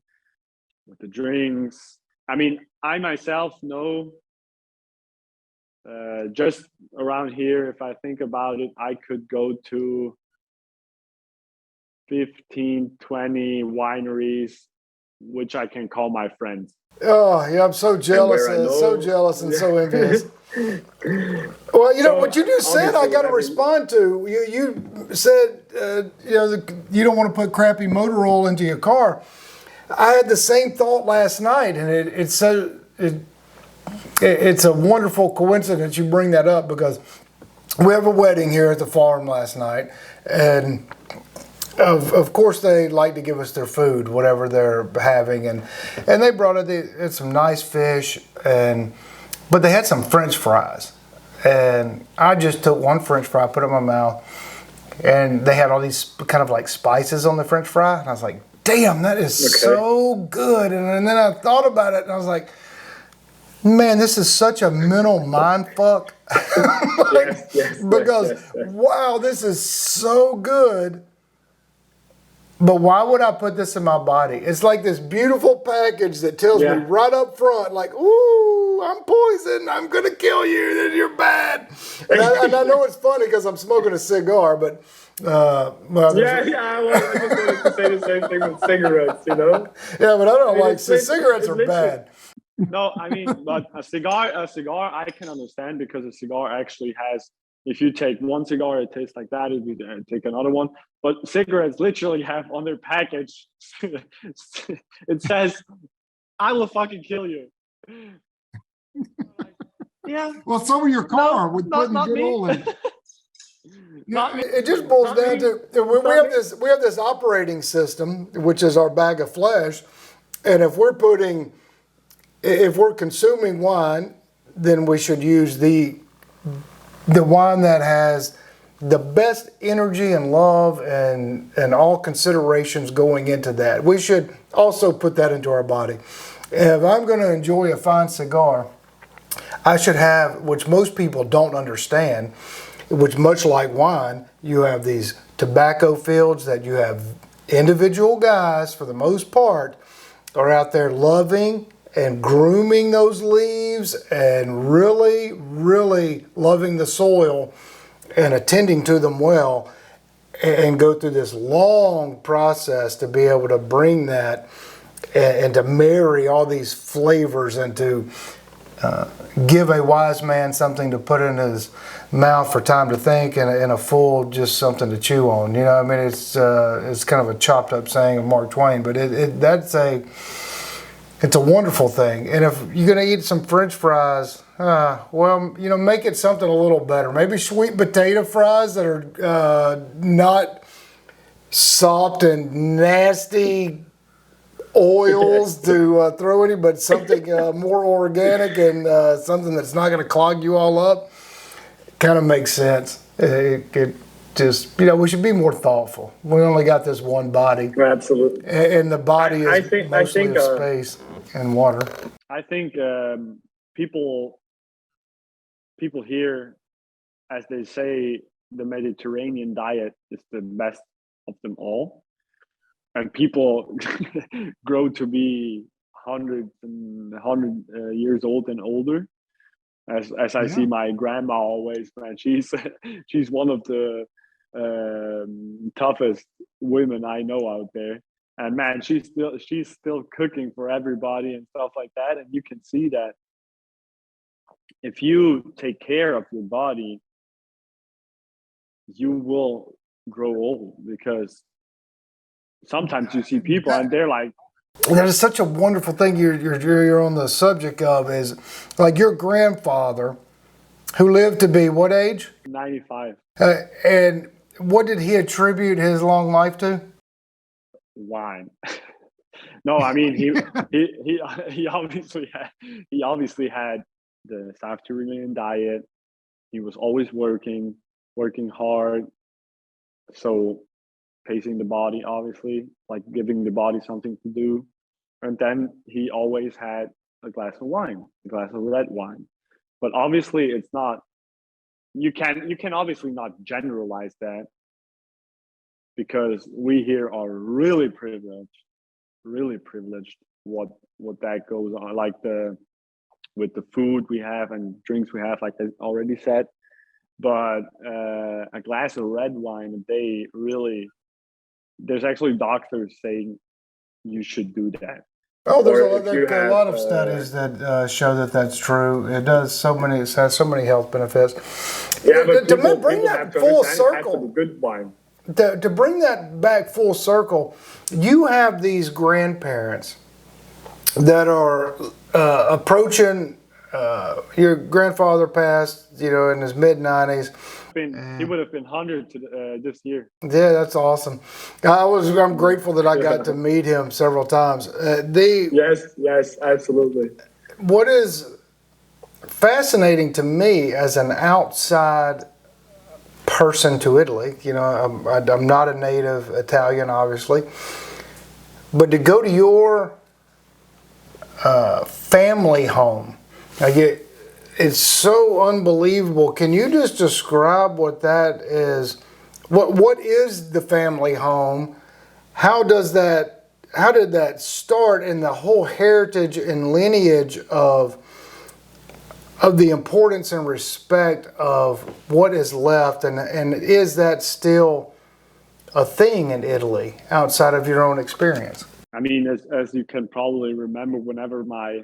Speaker 2: with the drinks. I mean, I myself know, just around here, if I think about it, I could go to 15, 20 wineries, which I can call my friends.
Speaker 1: Oh, yeah, I'm so jealous, and so envious. Well, what you just said, I got to respond to. You said, you don't want to put crappy motor oil into your car. I had the same thought last night, and it's a wonderful coincidence you bring that up, because we have a wedding here at the farm last night, and of course they like to give us their food, whatever they're having, and they brought it some nice fish, but they had some French fries, and I just took one French fry, put it in my mouth, and they had all these kind of like spices on the French fry, and I was like, damn, that is so good. And then I thought about it, and I was like, man, this is such a mental mind fuck. Because wow, this is so good. But why would I put this in my body? It's like this beautiful package that tells me right up front, like, ooh, I'm poisoned. I'm going to kill you. Then you're bad. And I know it's funny because I'm smoking a cigar, but... I was just going to say the same thing with cigarettes, you know? Yeah, but I don't like... cigarettes are bad.
Speaker 2: No, I mean, but a cigar, I can understand, because a cigar actually has... If you take one cigar, it tastes like that. If you take another one, but cigarettes literally have on their package, it says, "I will fucking kill you." Yeah.
Speaker 3: Well, so will your car with putting good oil in.
Speaker 1: It just boils down to we have this operating system, which is our bag of flesh, and if we're consuming wine, then we should use the wine that has the best energy and love and all considerations going into that. We should also put that into our body. If I'm going to enjoy a fine cigar, I should have, which most people don't understand, which much like wine, you have these tobacco fields that you have individual guys, for the most part, are out there loving and grooming those leaves and really, really loving the soil and attending to them well, and go through this long process to be able to bring that and to marry all these flavors and to give a wise man something to put in his mouth for time to think, and a fool just something to chew on. You know, I mean, it's kind of a chopped up saying of Mark Twain, but it's a wonderful thing. And if you're going to eat some French fries, well, you know, make it something a little better. Maybe sweet potato fries that are not sopped in nasty oils to throw in, but something more organic and something that's not going to clog you all up. Kind of makes sense. It just, you know, we should be more thoughtful. We only got this one body.
Speaker 4: Absolutely.
Speaker 1: And the body is mostly of space and water.
Speaker 2: I think people here, as they say, the Mediterranean diet is the best of them all. And people grow to be hundred years old and older. As I see my grandma always, man, she's one of the toughest women I know out there. And man, she's still cooking for everybody and stuff like that. And you can see that if you take care of your body, you will grow old, because sometimes you see people and they're like,
Speaker 1: that is such a wonderful thing you're on the subject of, is like your grandfather, who lived to be what age?
Speaker 2: 95.
Speaker 1: And what did he attribute his long life to?
Speaker 2: Wine. No, I mean he obviously had the South Tyrolean diet. He was always working hard. So pacing the body, obviously, like giving the body something to do. And then he always had a glass of wine, a glass of red wine. But obviously it's not, you can obviously not generalize that, because we here are really privileged what that goes on, like with the food we have and drinks we have, like I already said. But a glass of red wine a day, really, there's actually doctors saying you should do that.
Speaker 1: Oh, there's a lot of studies that show that that's true. It has so many health benefits.
Speaker 4: Yeah, but
Speaker 1: to bring that full circle.
Speaker 4: Good wine.
Speaker 1: to bring that back full circle, you have these grandparents that are approaching. Your grandfather passed, in his mid-90s.
Speaker 2: He would have been 100 this year.
Speaker 1: Yeah, that's awesome. I'm grateful that I got to meet him several times.
Speaker 2: Yes, absolutely.
Speaker 1: What is fascinating to me as an outside person to Italy, I'm not a native Italian, obviously, but to go to your family home, it's so unbelievable. Can you just describe what that is? What is the family home? How did that start, in the whole heritage and lineage of the importance and respect of what is left, and is that still a thing in Italy outside of your own experience?
Speaker 2: I mean, as you can probably remember, whenever my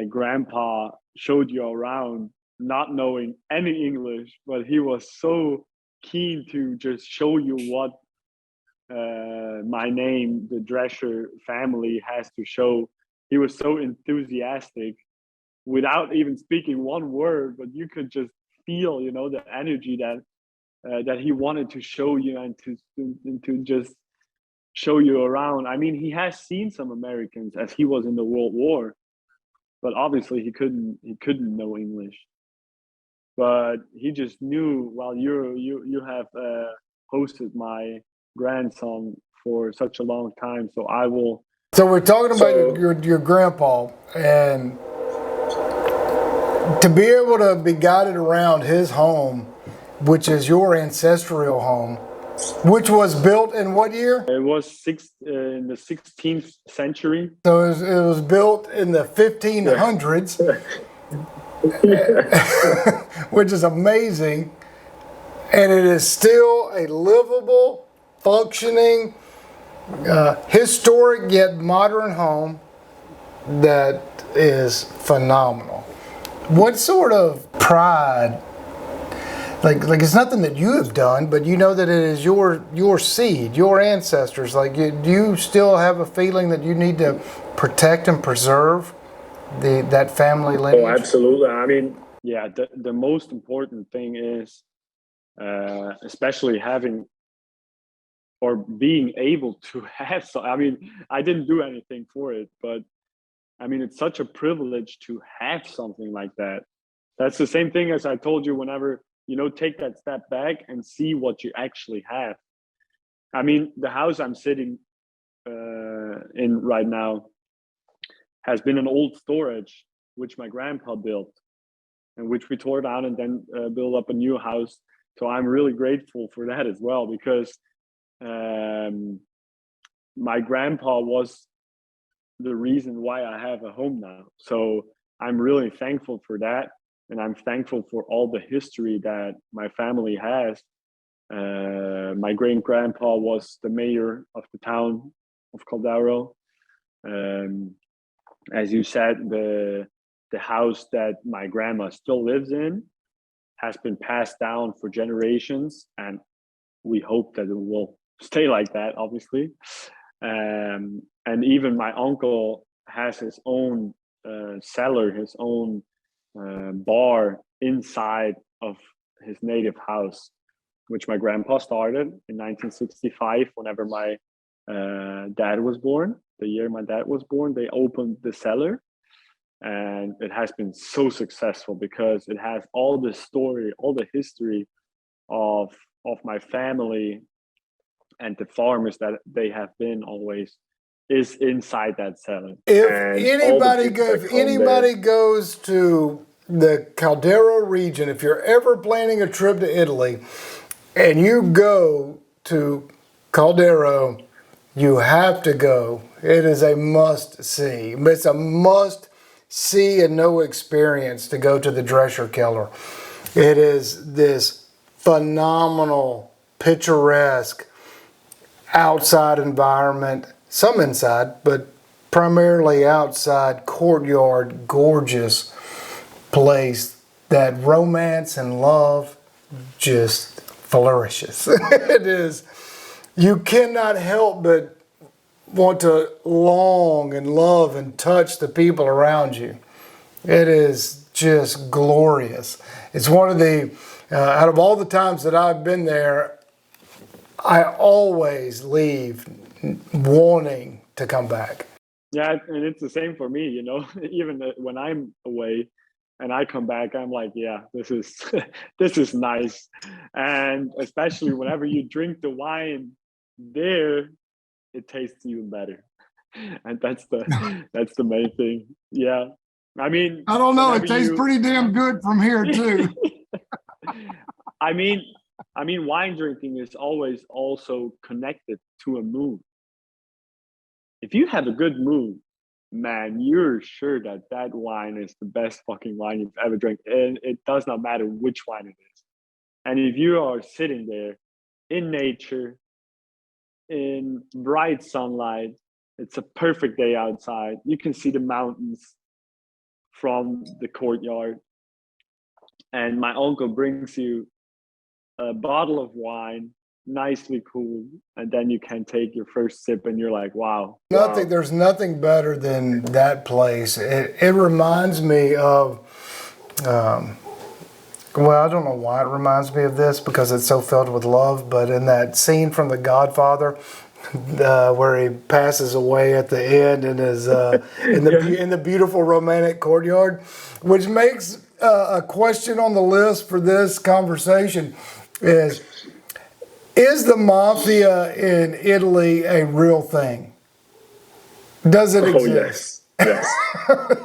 Speaker 2: grandpa showed you around, not knowing any English, but he was so keen to just show you what my name, the Drescher family, has to show. He was so enthusiastic without even speaking one word, but you could just feel, the energy that he wanted to show you, and to just show you around. I mean, he has seen some Americans as he was in the World War, but obviously he couldn't know English. But he just knew, well, you have hosted my grandson for such a long time, so I will.
Speaker 1: So we're talking about your grandpa, and to be able to be guided around his home, which is your ancestral home, which was built in what year?
Speaker 2: It was in the 16th century.
Speaker 1: So it was built in the 1500s, which is amazing. And it is still a livable, functioning, historic yet modern home that is phenomenal. What sort of pride, like it's nothing that you have done, but you know that it is your seed, your ancestors. Do you still have a feeling that you need to protect and preserve that family lineage?
Speaker 2: Oh, absolutely. I mean, yeah, the most important thing is, especially having or being able to have. So, I mean, I didn't do anything for it, but I mean, it's such a privilege to have something like that. That's the same thing as I told you, whenever, take that step back and see what you actually have. I mean, the house I'm sitting in right now has been an old storage, which my grandpa built, and which we tore down and then built up a new house. So I'm really grateful for that as well, because my grandpa was the reason why I have a home now. So I'm really thankful for that. And I'm thankful for all the history that my family has. My great-grandpa was the mayor of the town of Caldaro. As you said, the house that my grandma still lives in has been passed down for generations, and we hope that it will stay like that, obviously. And even my uncle has his own cellar, his own bar inside of his native house, which my grandpa started in 1965. Whenever my dad was born, the year my dad was born, they opened the cellar, and it has been so successful because it has all the story, all the history of my family and the farmers that they have been always is inside that cellar.
Speaker 1: If anybody goes to the Caldaro region, if you're ever planning a trip to Italy and you go to Caldaro, you have to go. It is a must see. It's a must see and know experience to go to the Drescher Keller. It is this phenomenal, picturesque outside environment, some inside, but primarily outside courtyard, gorgeous place that romance and love just flourishes. It is, you cannot help but want to long and love and touch the people around you. It is just glorious. It's one of the, out of all the times that I've been there, I always leave wanting to come back.
Speaker 2: Yeah, and it's the same for me, you know. Even when I'm away and I come back, I'm like, yeah, this is this is nice. And especially whenever you drink the wine there, it tastes even better. And that's the main thing. Yeah. I mean,
Speaker 3: I don't know. It
Speaker 2: whenever
Speaker 3: tastes
Speaker 2: you
Speaker 3: pretty damn good from here too.
Speaker 2: I mean, wine drinking is always also connected to a mood. If you have a good mood, man, you're sure that that wine is the best fucking wine you've ever drank, and it does not matter which wine it is. And if you are sitting there in nature, in bright sunlight, it's a perfect day outside. You can see the mountains from the courtyard, and my uncle brings you a bottle of wine, nicely cooled, and then you can take your first sip, and you're like, wow.
Speaker 1: There's nothing better than that place. It reminds me of, well, I don't know why it reminds me of this because it's so filled with love, but in that scene from The Godfather, where he passes away at the end and is in the beautiful romantic courtyard, which makes a question on the list for this conversation is the mafia in Italy a real thing? Does it exist?
Speaker 4: Yes.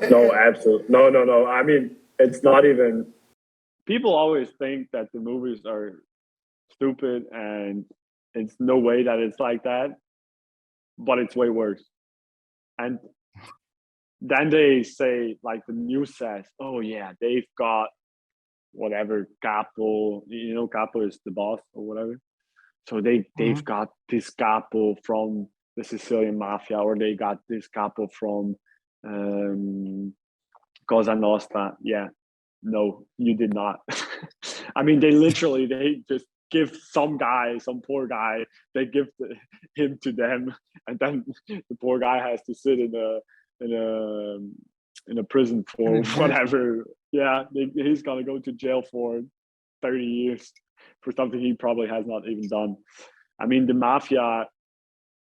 Speaker 4: No, absolutely. No. I mean, it's not even.
Speaker 2: People always think that the movies are stupid and it's no way that it's like that, but it's way worse. And then they say, like the news says, oh yeah, they've got whatever capo, you know, capo is the boss or whatever. So they've got this capo from the Sicilian mafia, or they got this capo from Cosa Nostra. Yeah, no, you did not. I mean, they just give some guy, some poor guy, they give him to them, and then the poor guy has to sit in a prison for whatever. Yeah, he's gonna go to jail for 30 years for something he probably has not even done. I mean, the mafia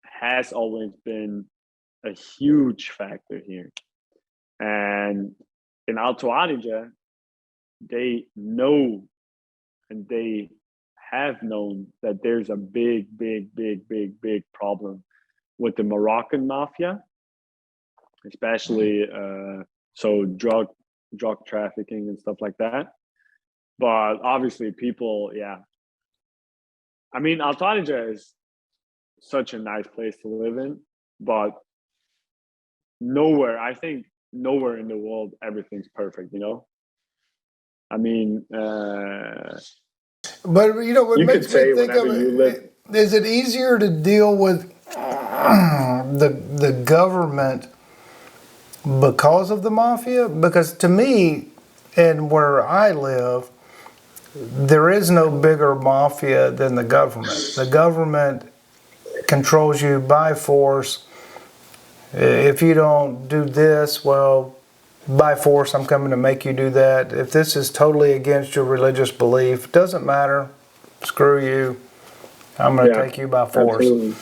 Speaker 2: has always been a huge factor here, and in Alto Adige, they know and they have known that there's a big problem with the Moroccan mafia, especially so drug trafficking and stuff like that. But obviously, people, yeah. I mean, Alto Adige is such a nice place to live in, but I think nowhere in the world everything's perfect, you know? I mean,
Speaker 1: but you know, what
Speaker 4: You
Speaker 1: makes
Speaker 4: could say
Speaker 1: me think of
Speaker 4: whenever you live.
Speaker 1: it, is it easier to deal with the government because of the mafia? Because to me, and where I live, there is no bigger mafia than the government. The government controls you by force. If you don't do this, well, by force, I'm coming to make you do that. If this is totally against your religious belief, doesn't matter. Screw you. I'm going to take you by force.
Speaker 4: Absolutely.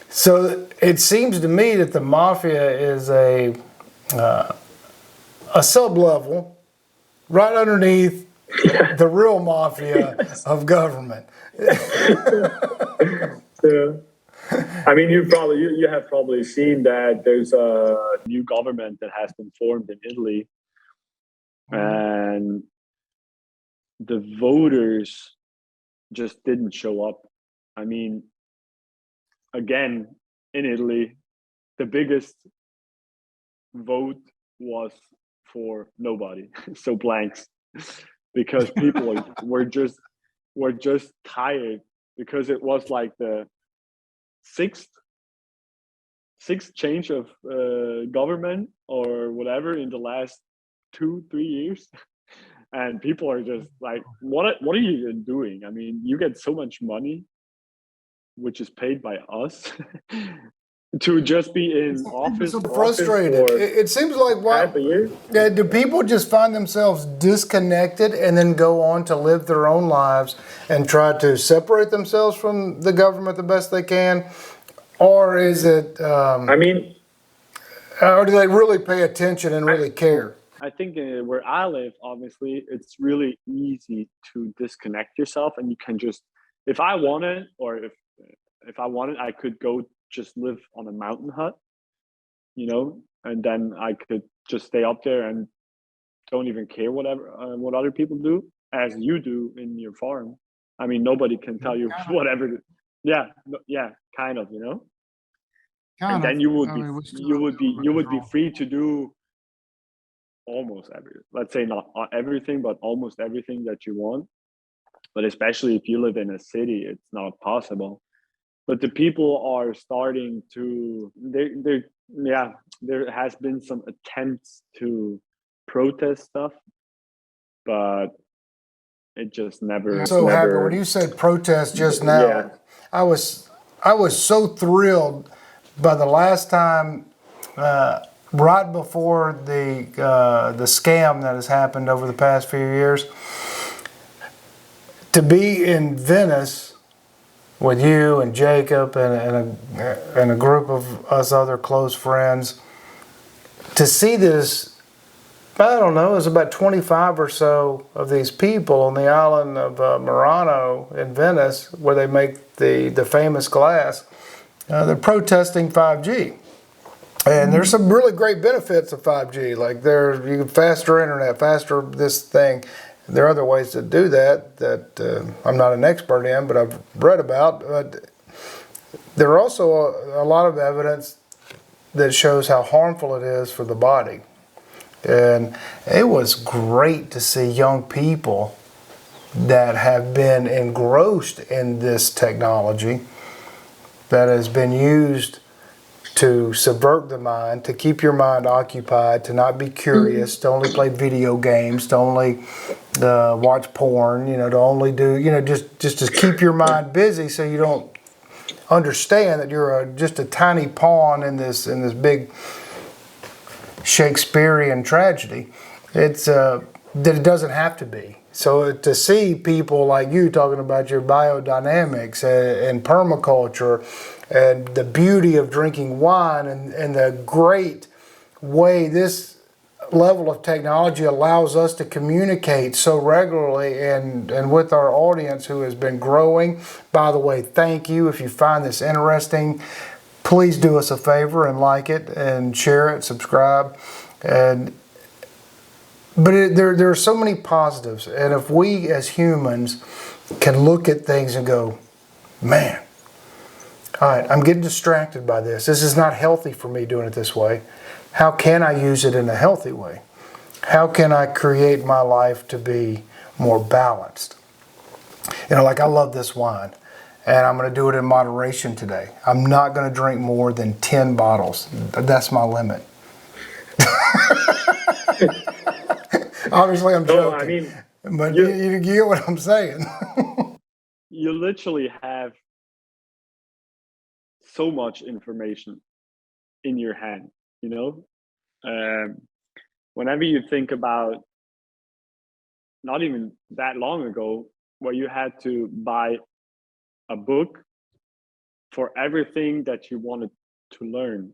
Speaker 1: So it seems to me that the mafia is a sub-level right underneath the real mafia of government.
Speaker 4: Yeah. I mean, you have probably seen that there's a
Speaker 2: new government that has been formed in Italy, and the voters just didn't show up. I mean, again, in Italy, the biggest vote was for nobody, so blanks, because people were just tired, because it was like the sixth change of government or whatever in the last 2-3 years. and people are just like, what are you even doing? I mean, you get so much money, which is paid by us, to just be in office.
Speaker 3: so
Speaker 1: Frustrated.
Speaker 4: for
Speaker 1: It seems like
Speaker 4: half a year.
Speaker 1: do people just find themselves disconnected and then go on to live their own lives and try to separate themselves from the government the best they can? Or is it,
Speaker 4: I mean,
Speaker 1: or do they really pay attention and really care?
Speaker 2: I think where I live, obviously, it's really easy to disconnect yourself, and you can just, if I wanted, or if I wanted, I could go just live on a mountain hut, and then I could just stay up there and don't even care what other people do, as you do in your farm. I mean, nobody can tell you whatever. Yeah, yeah, kind of, and then you would be free to do almost let's say not everything, but almost everything that you want. But especially if you live in a city, it's not possible. But the people are starting to, there has been some attempts to protest stuff, but it just never.
Speaker 1: I'm so happy when you said protest just now.
Speaker 4: Yeah.
Speaker 1: I was so thrilled by the last time, right before the scam that has happened over the past few years, to be in Venice with you and Jacob and a group of us other close friends, to see this. I don't know, there's about 25 or so of these people on the island of Murano in Venice, where they make the famous glass. They're protesting 5G. And there's some really great benefits of 5G, like you get faster internet, faster this thing. There are other ways to do that I'm not an expert in, but I've read about. But there are also a lot of evidence that shows how harmful it is for the body. And it was great to see young people that have been engrossed in this technology that has been used to subvert the mind, to keep your mind occupied, to not be curious, to only play video games, to only watch porn, to only do, just to keep your mind busy so you don't understand that you're just a tiny pawn in this big Shakespearean tragedy. It's that it doesn't have to be. So to see people like you talking about your biodynamics and permaculture and the beauty of drinking wine and the great way this level of technology allows us to communicate so regularly and with our audience who has been growing. By the way, thank you. If you find this interesting, please do us a favor and like it and share it, subscribe. But there are so many positives. And if we as humans can look at things and go, man, all right, I'm getting distracted by this. This is not healthy for me doing it this way. How can I use it in a healthy way? How can I create my life to be more balanced? Like I love this wine. And I'm going to do it in moderation today. I'm not going to drink more than 10 bottles. That's my limit. Obviously, I'm joking.
Speaker 4: I mean,
Speaker 1: but you get what I'm saying.
Speaker 2: You literally have so much information in your hand, whenever you think about not even that long ago, where you had to buy a book for everything that you wanted to learn.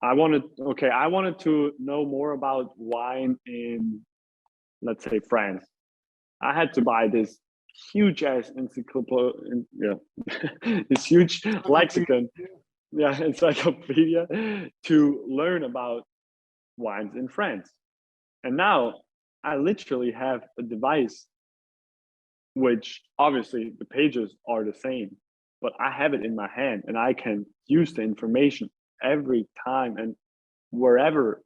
Speaker 2: I wanted to know more about wine in, let's say, France. I had to buy this huge ass encyclopedia, this huge lexicon, encyclopedia to learn about wines in France. And now I literally have a device which obviously the pages are the same, but I have it in my hand and I can use the information every time and wherever.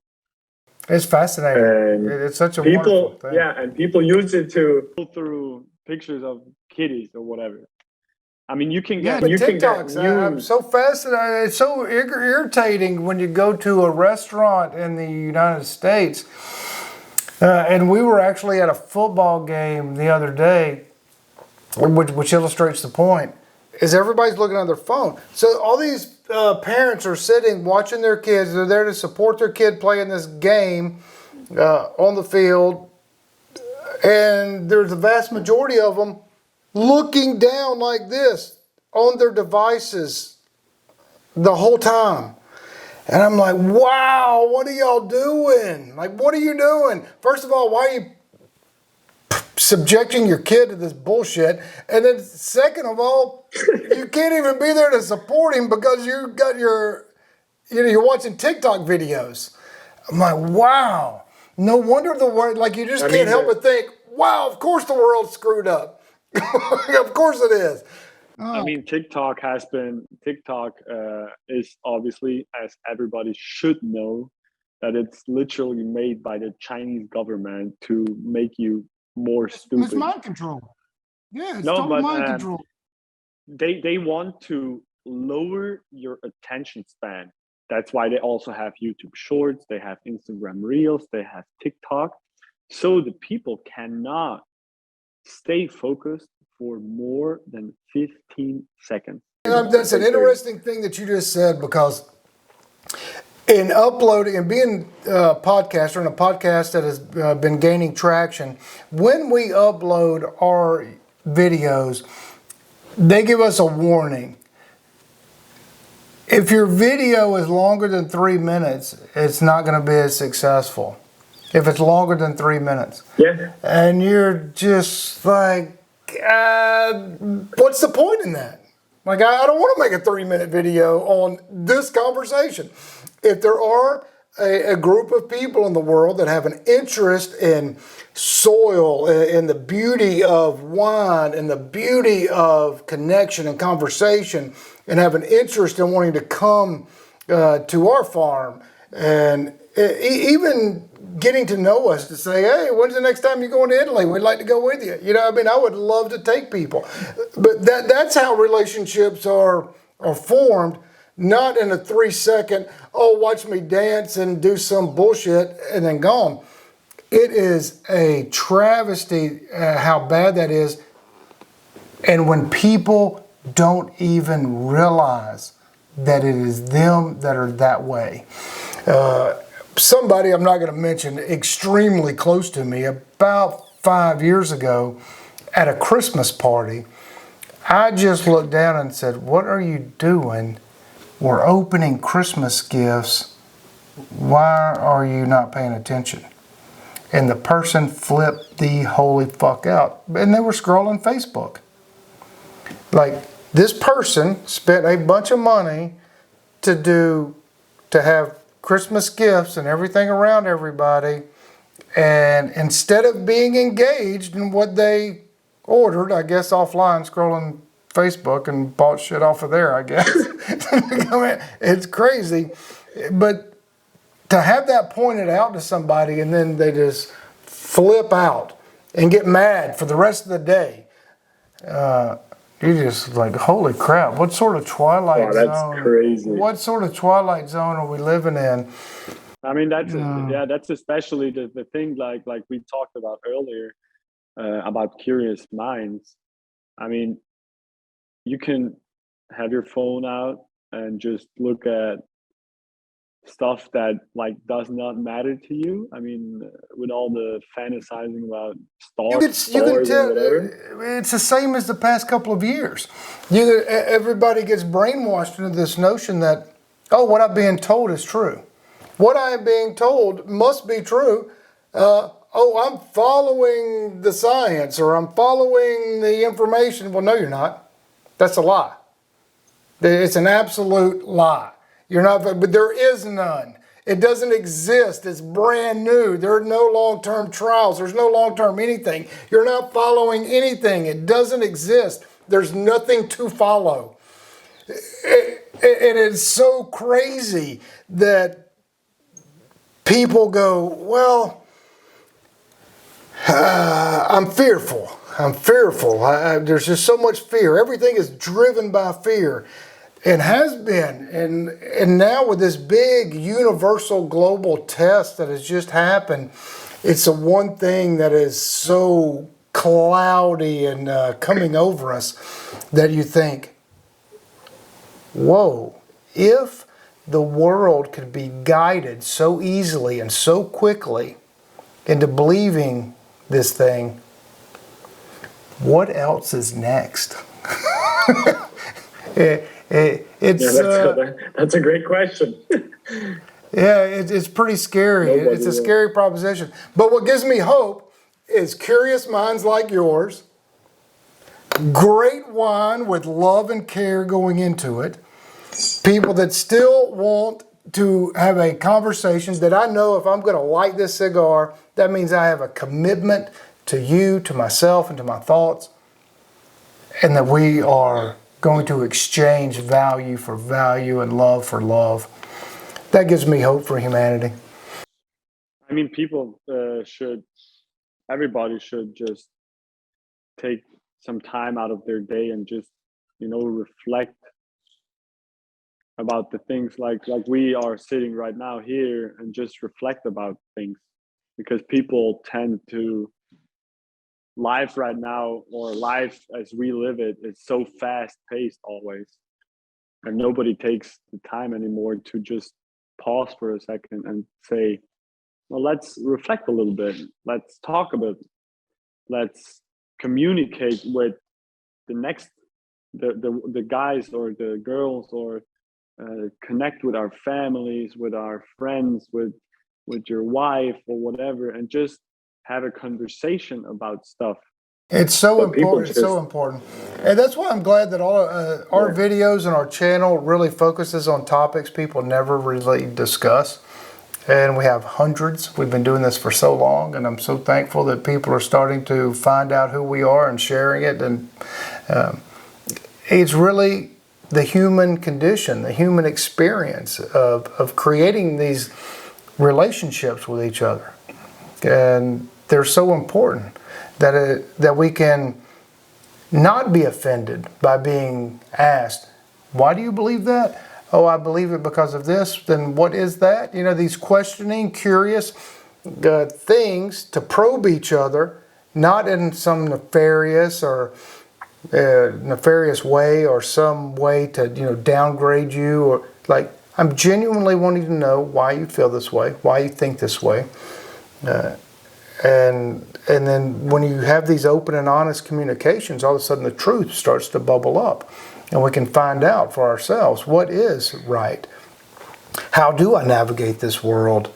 Speaker 1: It's fascinating. It's such a wonderful thing.
Speaker 4: Yeah, and people use it to
Speaker 2: go through pictures of kitties or whatever. I mean, you can
Speaker 1: Yeah,
Speaker 2: get
Speaker 1: but
Speaker 4: you can get
Speaker 1: TikToks, I'm so fascinated. It's so irritating when you go to a restaurant in the United States And we were actually at a football game the other day, which illustrates the point, is everybody's looking at their phone. So all these parents are sitting watching their kids. They're there to support their kid playing this game on the field. And there's a vast majority of them looking down like this on their devices the whole time. And I'm like, wow, what are y'all doing? Like, what are you doing? First of all, why are you subjecting your kid to this bullshit? And then second of all, you can't even be there to support him because you got your, you're watching TikTok videos. I'm like, wow. No wonder the world, like you just can't help but think, wow, of course the world's screwed up. Of course it is.
Speaker 2: I mean, TikTok is obviously, as everybody should know, that it's literally made by the Chinese government to make you more stupid.
Speaker 3: It's mind control. Yeah, it's
Speaker 2: No,
Speaker 3: total
Speaker 2: but,
Speaker 3: mind control.
Speaker 2: They want to lower your attention span. That's why they also have YouTube Shorts, they have Instagram Reels, they have TikTok. So the people cannot stay focused for more than 15 seconds.
Speaker 1: That's an interesting thing that you just said, because in uploading and being a podcaster and a podcast that has been gaining traction, when we upload our videos, they give us a warning. If your video is longer than 3 minutes, it's not going to be as successful. If it's longer than 3 minutes.
Speaker 4: Yeah.
Speaker 1: And you're just like, what's the point in that? Like, I don't want to make a 3-minute video on this conversation. If there are a group of people in the world that have an interest in soil, in the beauty of wine, and the beauty of connection and conversation, and have an interest in wanting to come to our farm, and even getting to know us, to say, hey, when's the next time you're going to Italy? We'd like to go with you. You know, I mean, I would love to take people. But that's how relationships are formed, not in a 3-second, oh, watch me dance and do some bullshit and then gone. It is a travesty how bad that is. And when people don't even realize that it is them that are that way. Somebody I'm not going to mention, extremely close to me, about 5 years ago at a Christmas party, I just looked down and said, what are you doing? We're opening Christmas gifts. Why are you not paying attention? And the person flipped the holy fuck out. And they were scrolling Facebook. Like, this person spent a bunch of money to have Christmas gifts and everything around everybody, and instead of being engaged in what they ordered, I guess offline, scrolling Facebook and bought shit off of there, I guess. I mean, it's crazy. But to have that pointed out to somebody and then they just flip out and get mad for the rest of the day, you're just like, holy crap, what sort of twilight zone?
Speaker 4: That's crazy.
Speaker 1: What sort of twilight zone are we living in?
Speaker 2: I mean, that's especially the thing like we talked about earlier about curious minds. I mean, you can have your phone out and just look at stuff that like does not matter to you. I mean, with all the fantasizing about stars,
Speaker 1: You can
Speaker 2: and
Speaker 1: tell
Speaker 2: whatever.
Speaker 1: it's the same as the past couple of years. Everybody gets brainwashed into this notion that, oh, what I'm being told is true. What I am being told must be true. Oh, I'm following the science, or I'm following the information. Well, no, you're not. That's a lie. It's an absolute lie. You're not, but there is none. It doesn't exist. It's brand new. There are no long-term trials. There's no long-term anything. You're not following anything. It doesn't exist. There's nothing to follow. And it's so crazy that people go, well, I'm fearful. I'm fearful. There's just so much fear. Everything is driven by fear. It has been, and now with this big universal global test that has just happened, It's the one thing that is so cloudy and coming over us that you think, whoa, if the world could be guided so easily and so quickly into believing this thing, what else is next? It's
Speaker 4: That's a great question.
Speaker 1: yeah, it's pretty scary.
Speaker 4: Nobody
Speaker 1: It's a
Speaker 4: will.
Speaker 1: scary proposition. But what gives me hope is curious minds like yours, great wine with love and care going into it, people that still want to have a conversation that I know if I'm going to light this cigar, that means I have a commitment to you, to myself, and to my thoughts, and that we are going to exchange value for value and love for love. That gives me hope for humanity.
Speaker 2: I mean, people everybody should just take some time out of their day and just, reflect about the things like we are sitting right now here and just reflect about things, because people tend to life right now, or life as we live it, is so fast paced always, and nobody takes the time anymore to just pause for a second and say, well, let's reflect a little bit, let's talk about it. Let's communicate with the next the guys or the girls, or connect with our families, with our friends, with your wife or whatever, and just have a conversation about stuff.
Speaker 1: It's so
Speaker 4: But people
Speaker 1: important. It's so
Speaker 4: just-
Speaker 1: important, and that's why I'm glad that all our videos and our channel really focuses on topics people never really discuss. And we have hundreds. We've been doing this for so long, and I'm so thankful that people are starting to find out who we are and sharing it. And it's really the human condition, the human experience of creating these relationships with each other, and they're so important that we can not be offended by being asked, why do you believe that? Oh, I believe it because of this. Then what is that? These questioning, curious things to probe each other, not in some nefarious way or some way to downgrade you, or like, I'm genuinely wanting to know why you feel this way, why you think this way. And then when you have these open and honest communications, all of a sudden the truth starts to bubble up, and we can find out for ourselves what is right. How do I navigate this world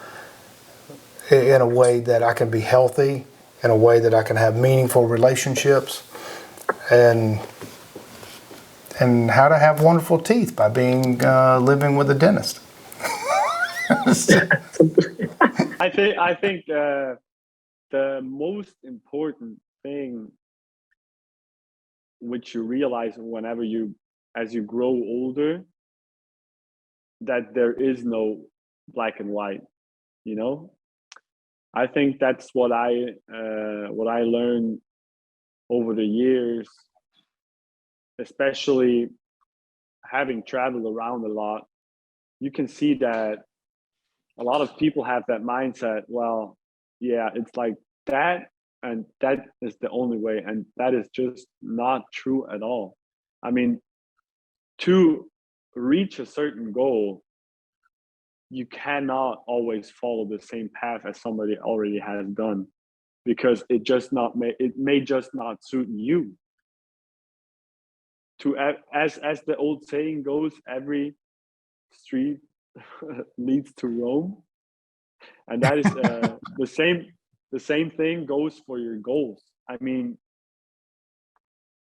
Speaker 1: in a way that I can be healthy, in a way that I can have meaningful relationships, and how to have wonderful teeth by being living with a dentist.
Speaker 2: I think the most important thing which you realize whenever as you grow older, that there is no black and white. I think that's what I learned over the years, especially having traveled around a lot. You can see that a lot of people have that mindset, well, yeah, it's like that, and that is the only way, and that is just not true at all. I mean, to reach a certain goal, you cannot always follow the same path as somebody already has done, because it may just not suit you. As the old saying goes, every street leads to Rome, and that is the same thing goes for your goals. I mean,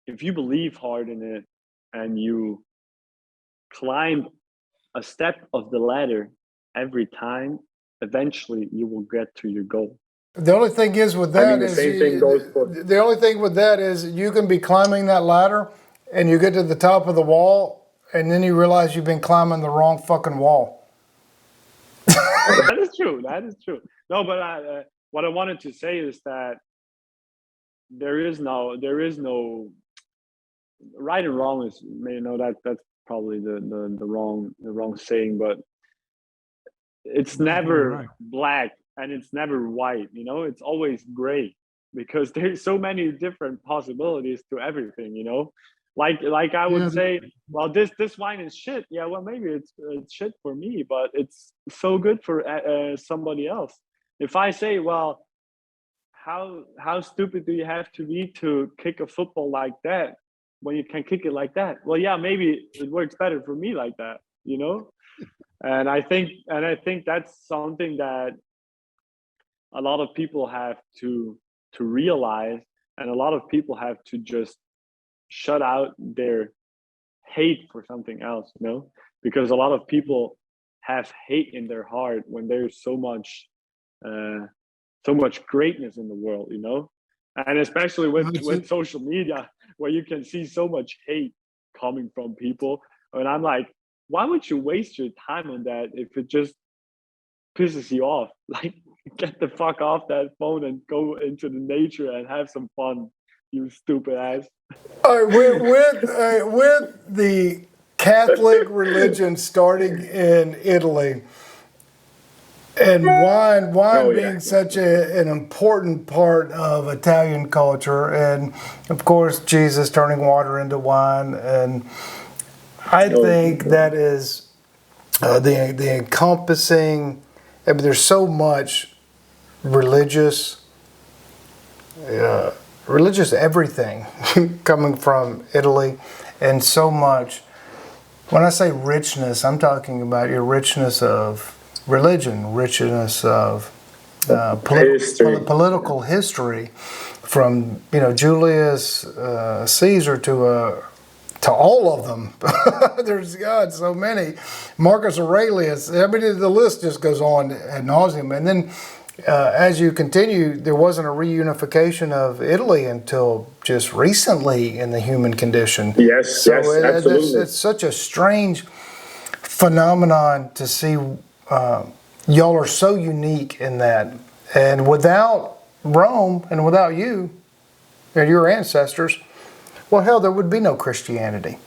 Speaker 2: if you believe hard in it and you climb a step of the ladder every time, eventually you will get to your goal.
Speaker 1: The only thing is with that
Speaker 4: the same thing goes for.
Speaker 1: the only thing with that is you can be climbing that ladder and you get to the top of the wall and then you realize you've been climbing the wrong fucking wall.
Speaker 2: That is true. That is true. No, but what I wanted to say is that there is no right and wrong. Is that's probably the wrong saying, but it's never
Speaker 3: right.
Speaker 2: black and it's never white, it's always gray, because there's so many different possibilities to everything, like I would
Speaker 3: Yeah,
Speaker 2: say, well, this wine is shit. Yeah, well, maybe it's shit for me, but it's so good for somebody else. If I say, well, how stupid do you have to be to kick a football like that when you can kick it like that? Well, yeah, maybe it works better for me like that, and I think that's something that a lot of people have to realize, and a lot of people have to just shut out their hate for something else, because a lot of people have hate in their heart when there's uh, so much greatness in the world, and especially with social media, where you can see so much hate coming from people. And I'm like, why would you waste your time on that if it just pisses you off? Like, get the fuck off that phone and go into the nature and have some fun, you stupid ass.
Speaker 1: All right, with the Catholic religion starting in Italy, and wine
Speaker 4: Oh,
Speaker 1: being
Speaker 4: yeah.
Speaker 1: such an important part of Italian culture, and of course Jesus turning water into wine, and I think that is the encompassing. I mean, there's so much religious, religious everything coming from Italy, and so much. When I say richness, I'm talking about your richness of religion, richness of
Speaker 4: History.
Speaker 1: political history, from Julius Caesar to all of them. There's God, so many. Marcus Aurelius. I mean, the list just goes on ad nauseum. And then, as you continue, there wasn't a reunification of Italy until just recently in the human condition.
Speaker 4: Yes,
Speaker 1: So
Speaker 4: yes, absolutely.
Speaker 1: it's such a strange phenomenon to see. Y'all are so unique in that. And without Rome and without you and your ancestors, well, hell, there would be no Christianity.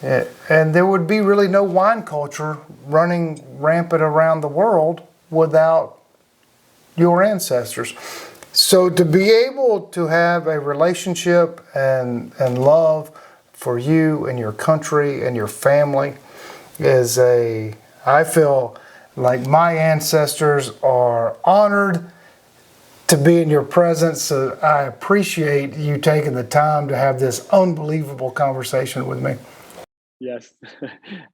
Speaker 1: And there would be really no wine culture running rampant around the world without your ancestors. So to be able to have a relationship and love for you and your country and your family is I feel like my ancestors are honored to be in your presence. So I appreciate you taking the time to have this unbelievable conversation with me.
Speaker 2: Yes,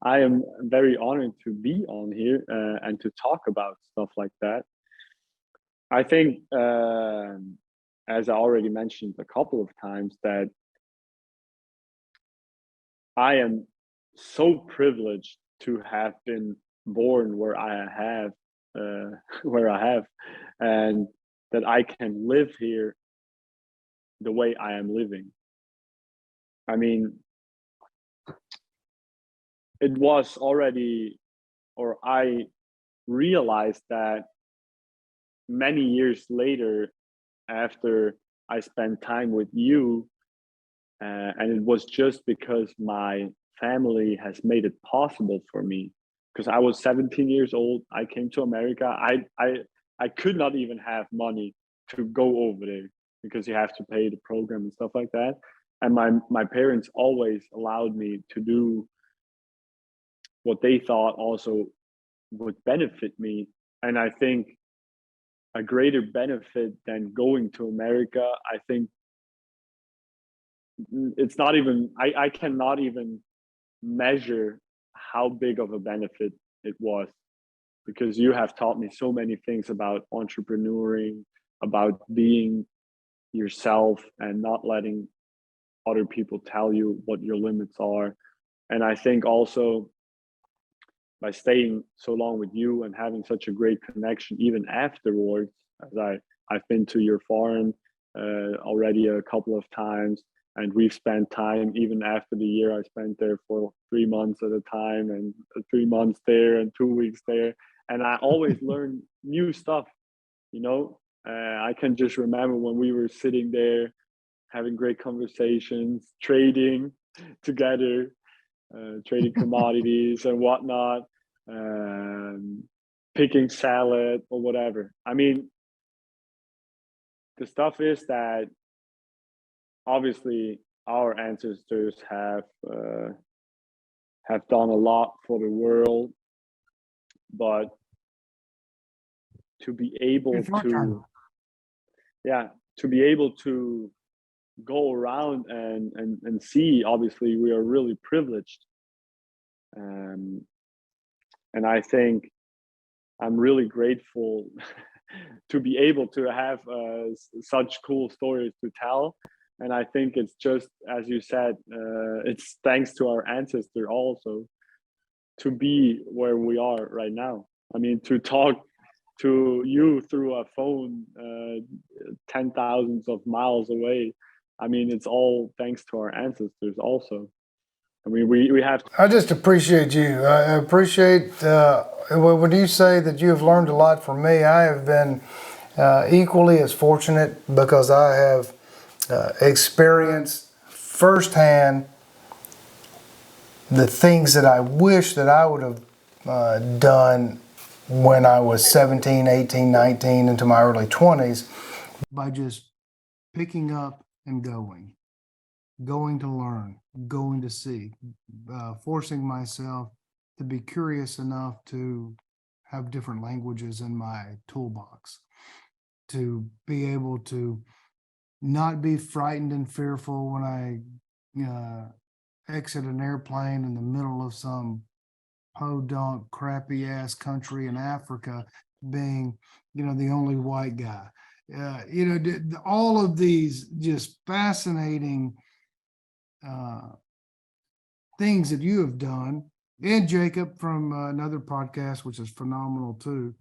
Speaker 2: I am very honored to be on here and to talk about stuff like that. I think, as I already mentioned a couple of times, that I am so privileged to have been born where I have, where I have, and that I can live here the way I am living. I mean, it was already, or I realized that many years later, after I spent time with you, and it was just because my family has made it possible for me. Because I was 17 years old, I came to America. I could not even have money to go over there because you have to pay the program and stuff like that. And my parents always allowed me to do what they thought also would benefit me. And I think a greater benefit than going to America, I think it's not even, I cannot even measure how big of a benefit it was, because you have taught me so many things about entrepreneuring, about being yourself and not letting other people tell you what your limits are. And I think also by staying so long with you and having such a great connection even afterwards, as I've been to your farm already a couple of times, and we've spent time even after the year I spent there for 3 months at a time, and 3 months there and 2 weeks there, and I always learn new stuff. I can just remember when we were sitting there having great conversations, trading together, trading commodities and whatnot. picking salad or whatever. I mean, the stuff is that obviously our ancestors have done a lot for the world, but to be able
Speaker 3: It's our time.
Speaker 2: to, yeah, to be able to go around and see, obviously we are really privileged, and I think I'm really grateful to be able to have such cool stories to tell. And I think it's just, as you said, it's thanks to our ancestor also to be where we are right now. I mean, to talk to you through a phone 10,000s of miles away. I mean, it's all thanks to our ancestors also. I mean, we have.
Speaker 1: I just appreciate you. I appreciate when you say that you have learned a lot from me. I have been equally as fortunate because I have experienced firsthand the things that I wish that I would have done when I was 17, 18, 19 into my early 20s.
Speaker 3: By just picking up and going to learn, going to see, forcing myself to be curious enough to have different languages in my toolbox, to be able to not be frightened and fearful when I exit an airplane in the middle of some podunk crappy ass country in Africa, being, the only white guy. All of these just fascinating things that you have done, and Jacob from another podcast, which is phenomenal too,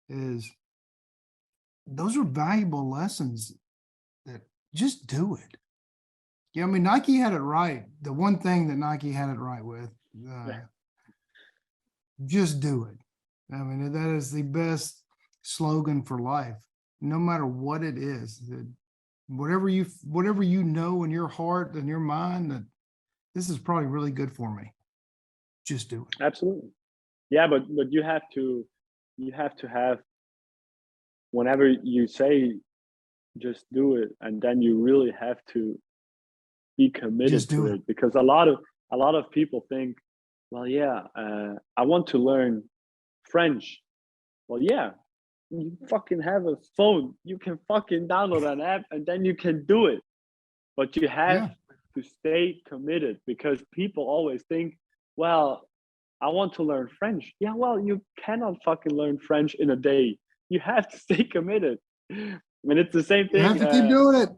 Speaker 3: is those are valuable lessons that just do it. Yeah, I mean, Nike had it right. The one thing that Nike had it right with, just do it. I mean, that is the best slogan for life, no matter what it is. Whatever you know in your heart and your mind that this is probably really good for me, just do it.
Speaker 2: Absolutely. Yeah, but you have to have, whenever you say just do it, and then you really have to be committed
Speaker 3: Just do
Speaker 2: to
Speaker 3: it.
Speaker 2: it, because a lot of people think, well, yeah, I want to learn French. Well, yeah, you fucking have a phone, you can fucking download an app and then you can do it. But you have to stay committed, because people always think, well, I want to learn French. Yeah, well, you cannot fucking learn French in a day. You have to stay committed. I mean, it's the same
Speaker 3: You
Speaker 2: thing
Speaker 3: have to keep doing it.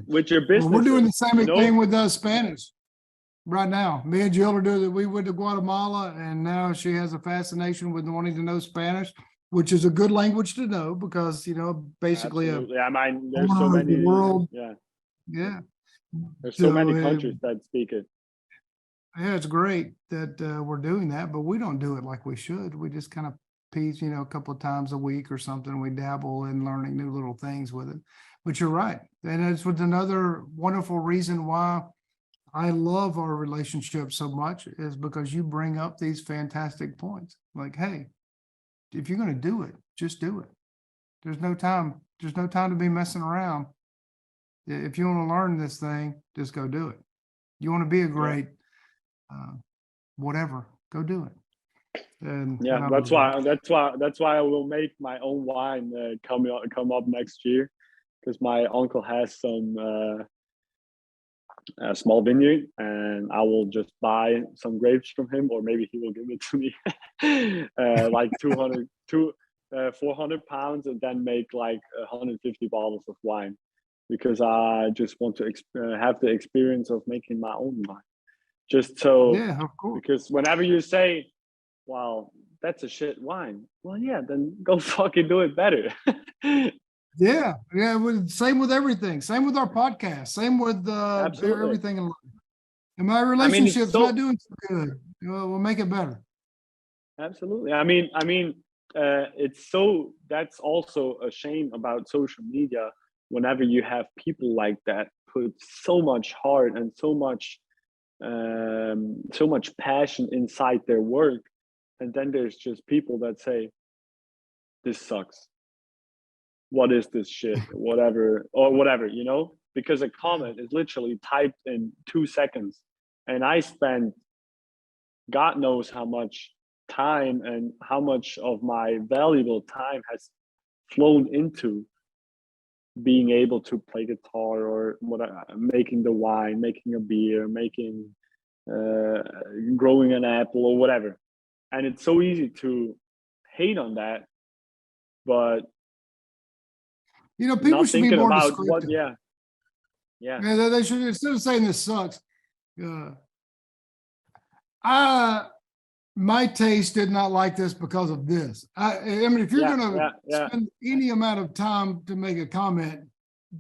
Speaker 2: with your
Speaker 3: Well, we're doing the
Speaker 2: businesses,
Speaker 3: same
Speaker 2: you know?
Speaker 3: thing with Spanish right now. Me and Jill are doing it. We went to Guatemala, and now she has a fascination with wanting to know Spanish, which is a good language to know because, basically
Speaker 2: Absolutely. I mean,
Speaker 3: a
Speaker 2: there's so
Speaker 3: corner of
Speaker 2: many.
Speaker 3: the world.
Speaker 2: Yeah,
Speaker 3: Yeah.
Speaker 2: there's so many
Speaker 3: So,
Speaker 2: countries that speak it.
Speaker 3: yeah, it's great that we're doing that, but we don't do it like we should. We just kind of piece, a couple of times a week or something. We dabble in learning new little things with it. But you're right. And it's with another wonderful reason why I love our relationship so much is because you bring up these fantastic points. Like, hey, if you're going to do it, just do it. There's no time to be messing around. If you want to learn this thing, just go do it. You want to be a great whatever, go do it. And
Speaker 2: Yeah,
Speaker 3: and
Speaker 2: that's why I will make my own wine come up next year, because my uncle has some a small vineyard, and I will just buy some grapes from him, or maybe he will give it to me, like 400 pounds, and then make like 150 bottles of wine, because I just want to have the experience of making my own wine. Just so,
Speaker 3: yeah, of course.
Speaker 2: because whenever you say, well, that's a shit wine, well, yeah, then go fucking do it better.
Speaker 3: Yeah. Same with everything. Same with our podcast. Same with
Speaker 2: Absolutely.
Speaker 3: everything in life. And my
Speaker 2: I mean,
Speaker 3: relationship's not doing so good. We'll make it better.
Speaker 2: Absolutely. I mean, that's also a shame about social media. Whenever you have people like that put so much heart and so much passion inside their work, and then there's just people that say, this sucks. What is this shit? Whatever, or whatever, you know? Because a comment is literally typed in 2 seconds. And I spent God knows how much time and how much of my valuable time has flown into being able to play guitar or making the wine, making a beer, making growing an apple or whatever. And it's so easy to hate on that, but
Speaker 3: people
Speaker 2: not
Speaker 3: should be
Speaker 2: thinking
Speaker 3: more
Speaker 2: about
Speaker 3: descriptive.
Speaker 2: yeah.
Speaker 3: Yeah, they should, instead of saying this sucks. My taste did not like this because of this. I mean, if you're gonna spend any amount of time to make a comment,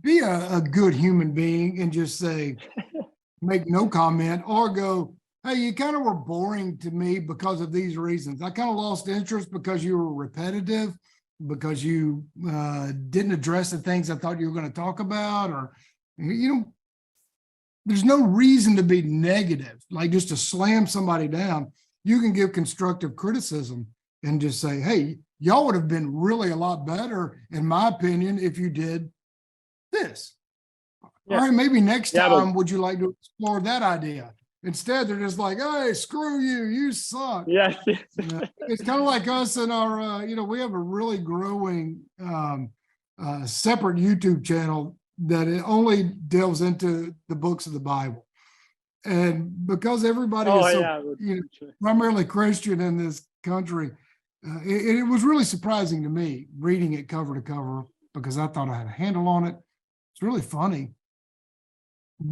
Speaker 3: be a good human being and just say, make no comment, or go, hey, you kind of were boring to me because of these reasons. I kind of lost interest because you were repetitive, because you didn't address the things I thought you were going to talk about, or there's no reason to be negative, like just to slam somebody down. You can give constructive criticism and just say, hey, y'all would have been really a lot better, in my opinion, if you did this.
Speaker 2: Yeah.
Speaker 3: All right, maybe next time, would you like to explore that idea? Instead, they're just like, hey, screw you, you suck.
Speaker 2: Yeah.
Speaker 3: It's kind of like us and our, we have a really growing separate YouTube channel that it only delves into the books of the Bible. And because everybody is primarily Christian in this country, it was really surprising to me reading it cover to cover, because I thought I had a handle on it. It's really funny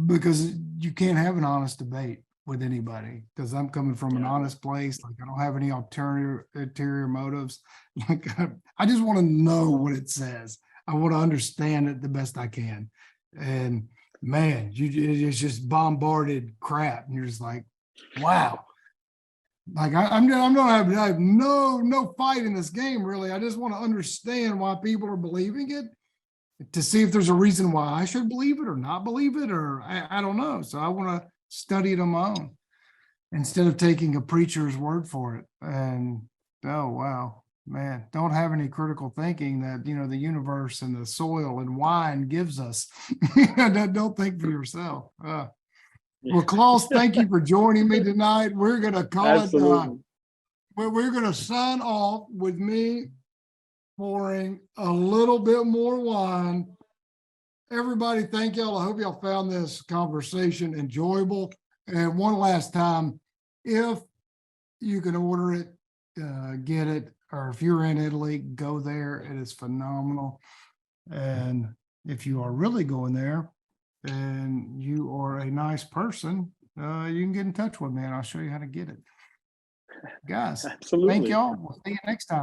Speaker 3: because you can't have an honest debate with anybody, because I'm coming from an honest place. Like, I don't have any ulterior motives. Like, I just want to know what it says. I want to understand it the best I can. And man, it's just bombarded crap. And you're just like, wow. Like, I have no fight in this game, really. I just want to understand why people are believing it, to see if there's a reason why I should believe it or not believe it, or I don't know. So I want to study it on my own instead of taking a preacher's word for it. And oh, wow, man, don't have any critical thinking that, the universe and the soil and wine gives us. Don't think for yourself. Well, Klaus, thank you for joining me tonight. We're going to call it, we're going to sign off with me pouring a little bit more wine. Everybody, thank y'all. I hope y'all found this conversation enjoyable. And one last time, if you can order it, get it, or if you're in Italy, go there. It is phenomenal. And if you are really going there and you are a nice person, you can get in touch with me and I'll show you how to get it. Guys,
Speaker 2: Absolutely.
Speaker 3: thank y'all. We'll see you next time.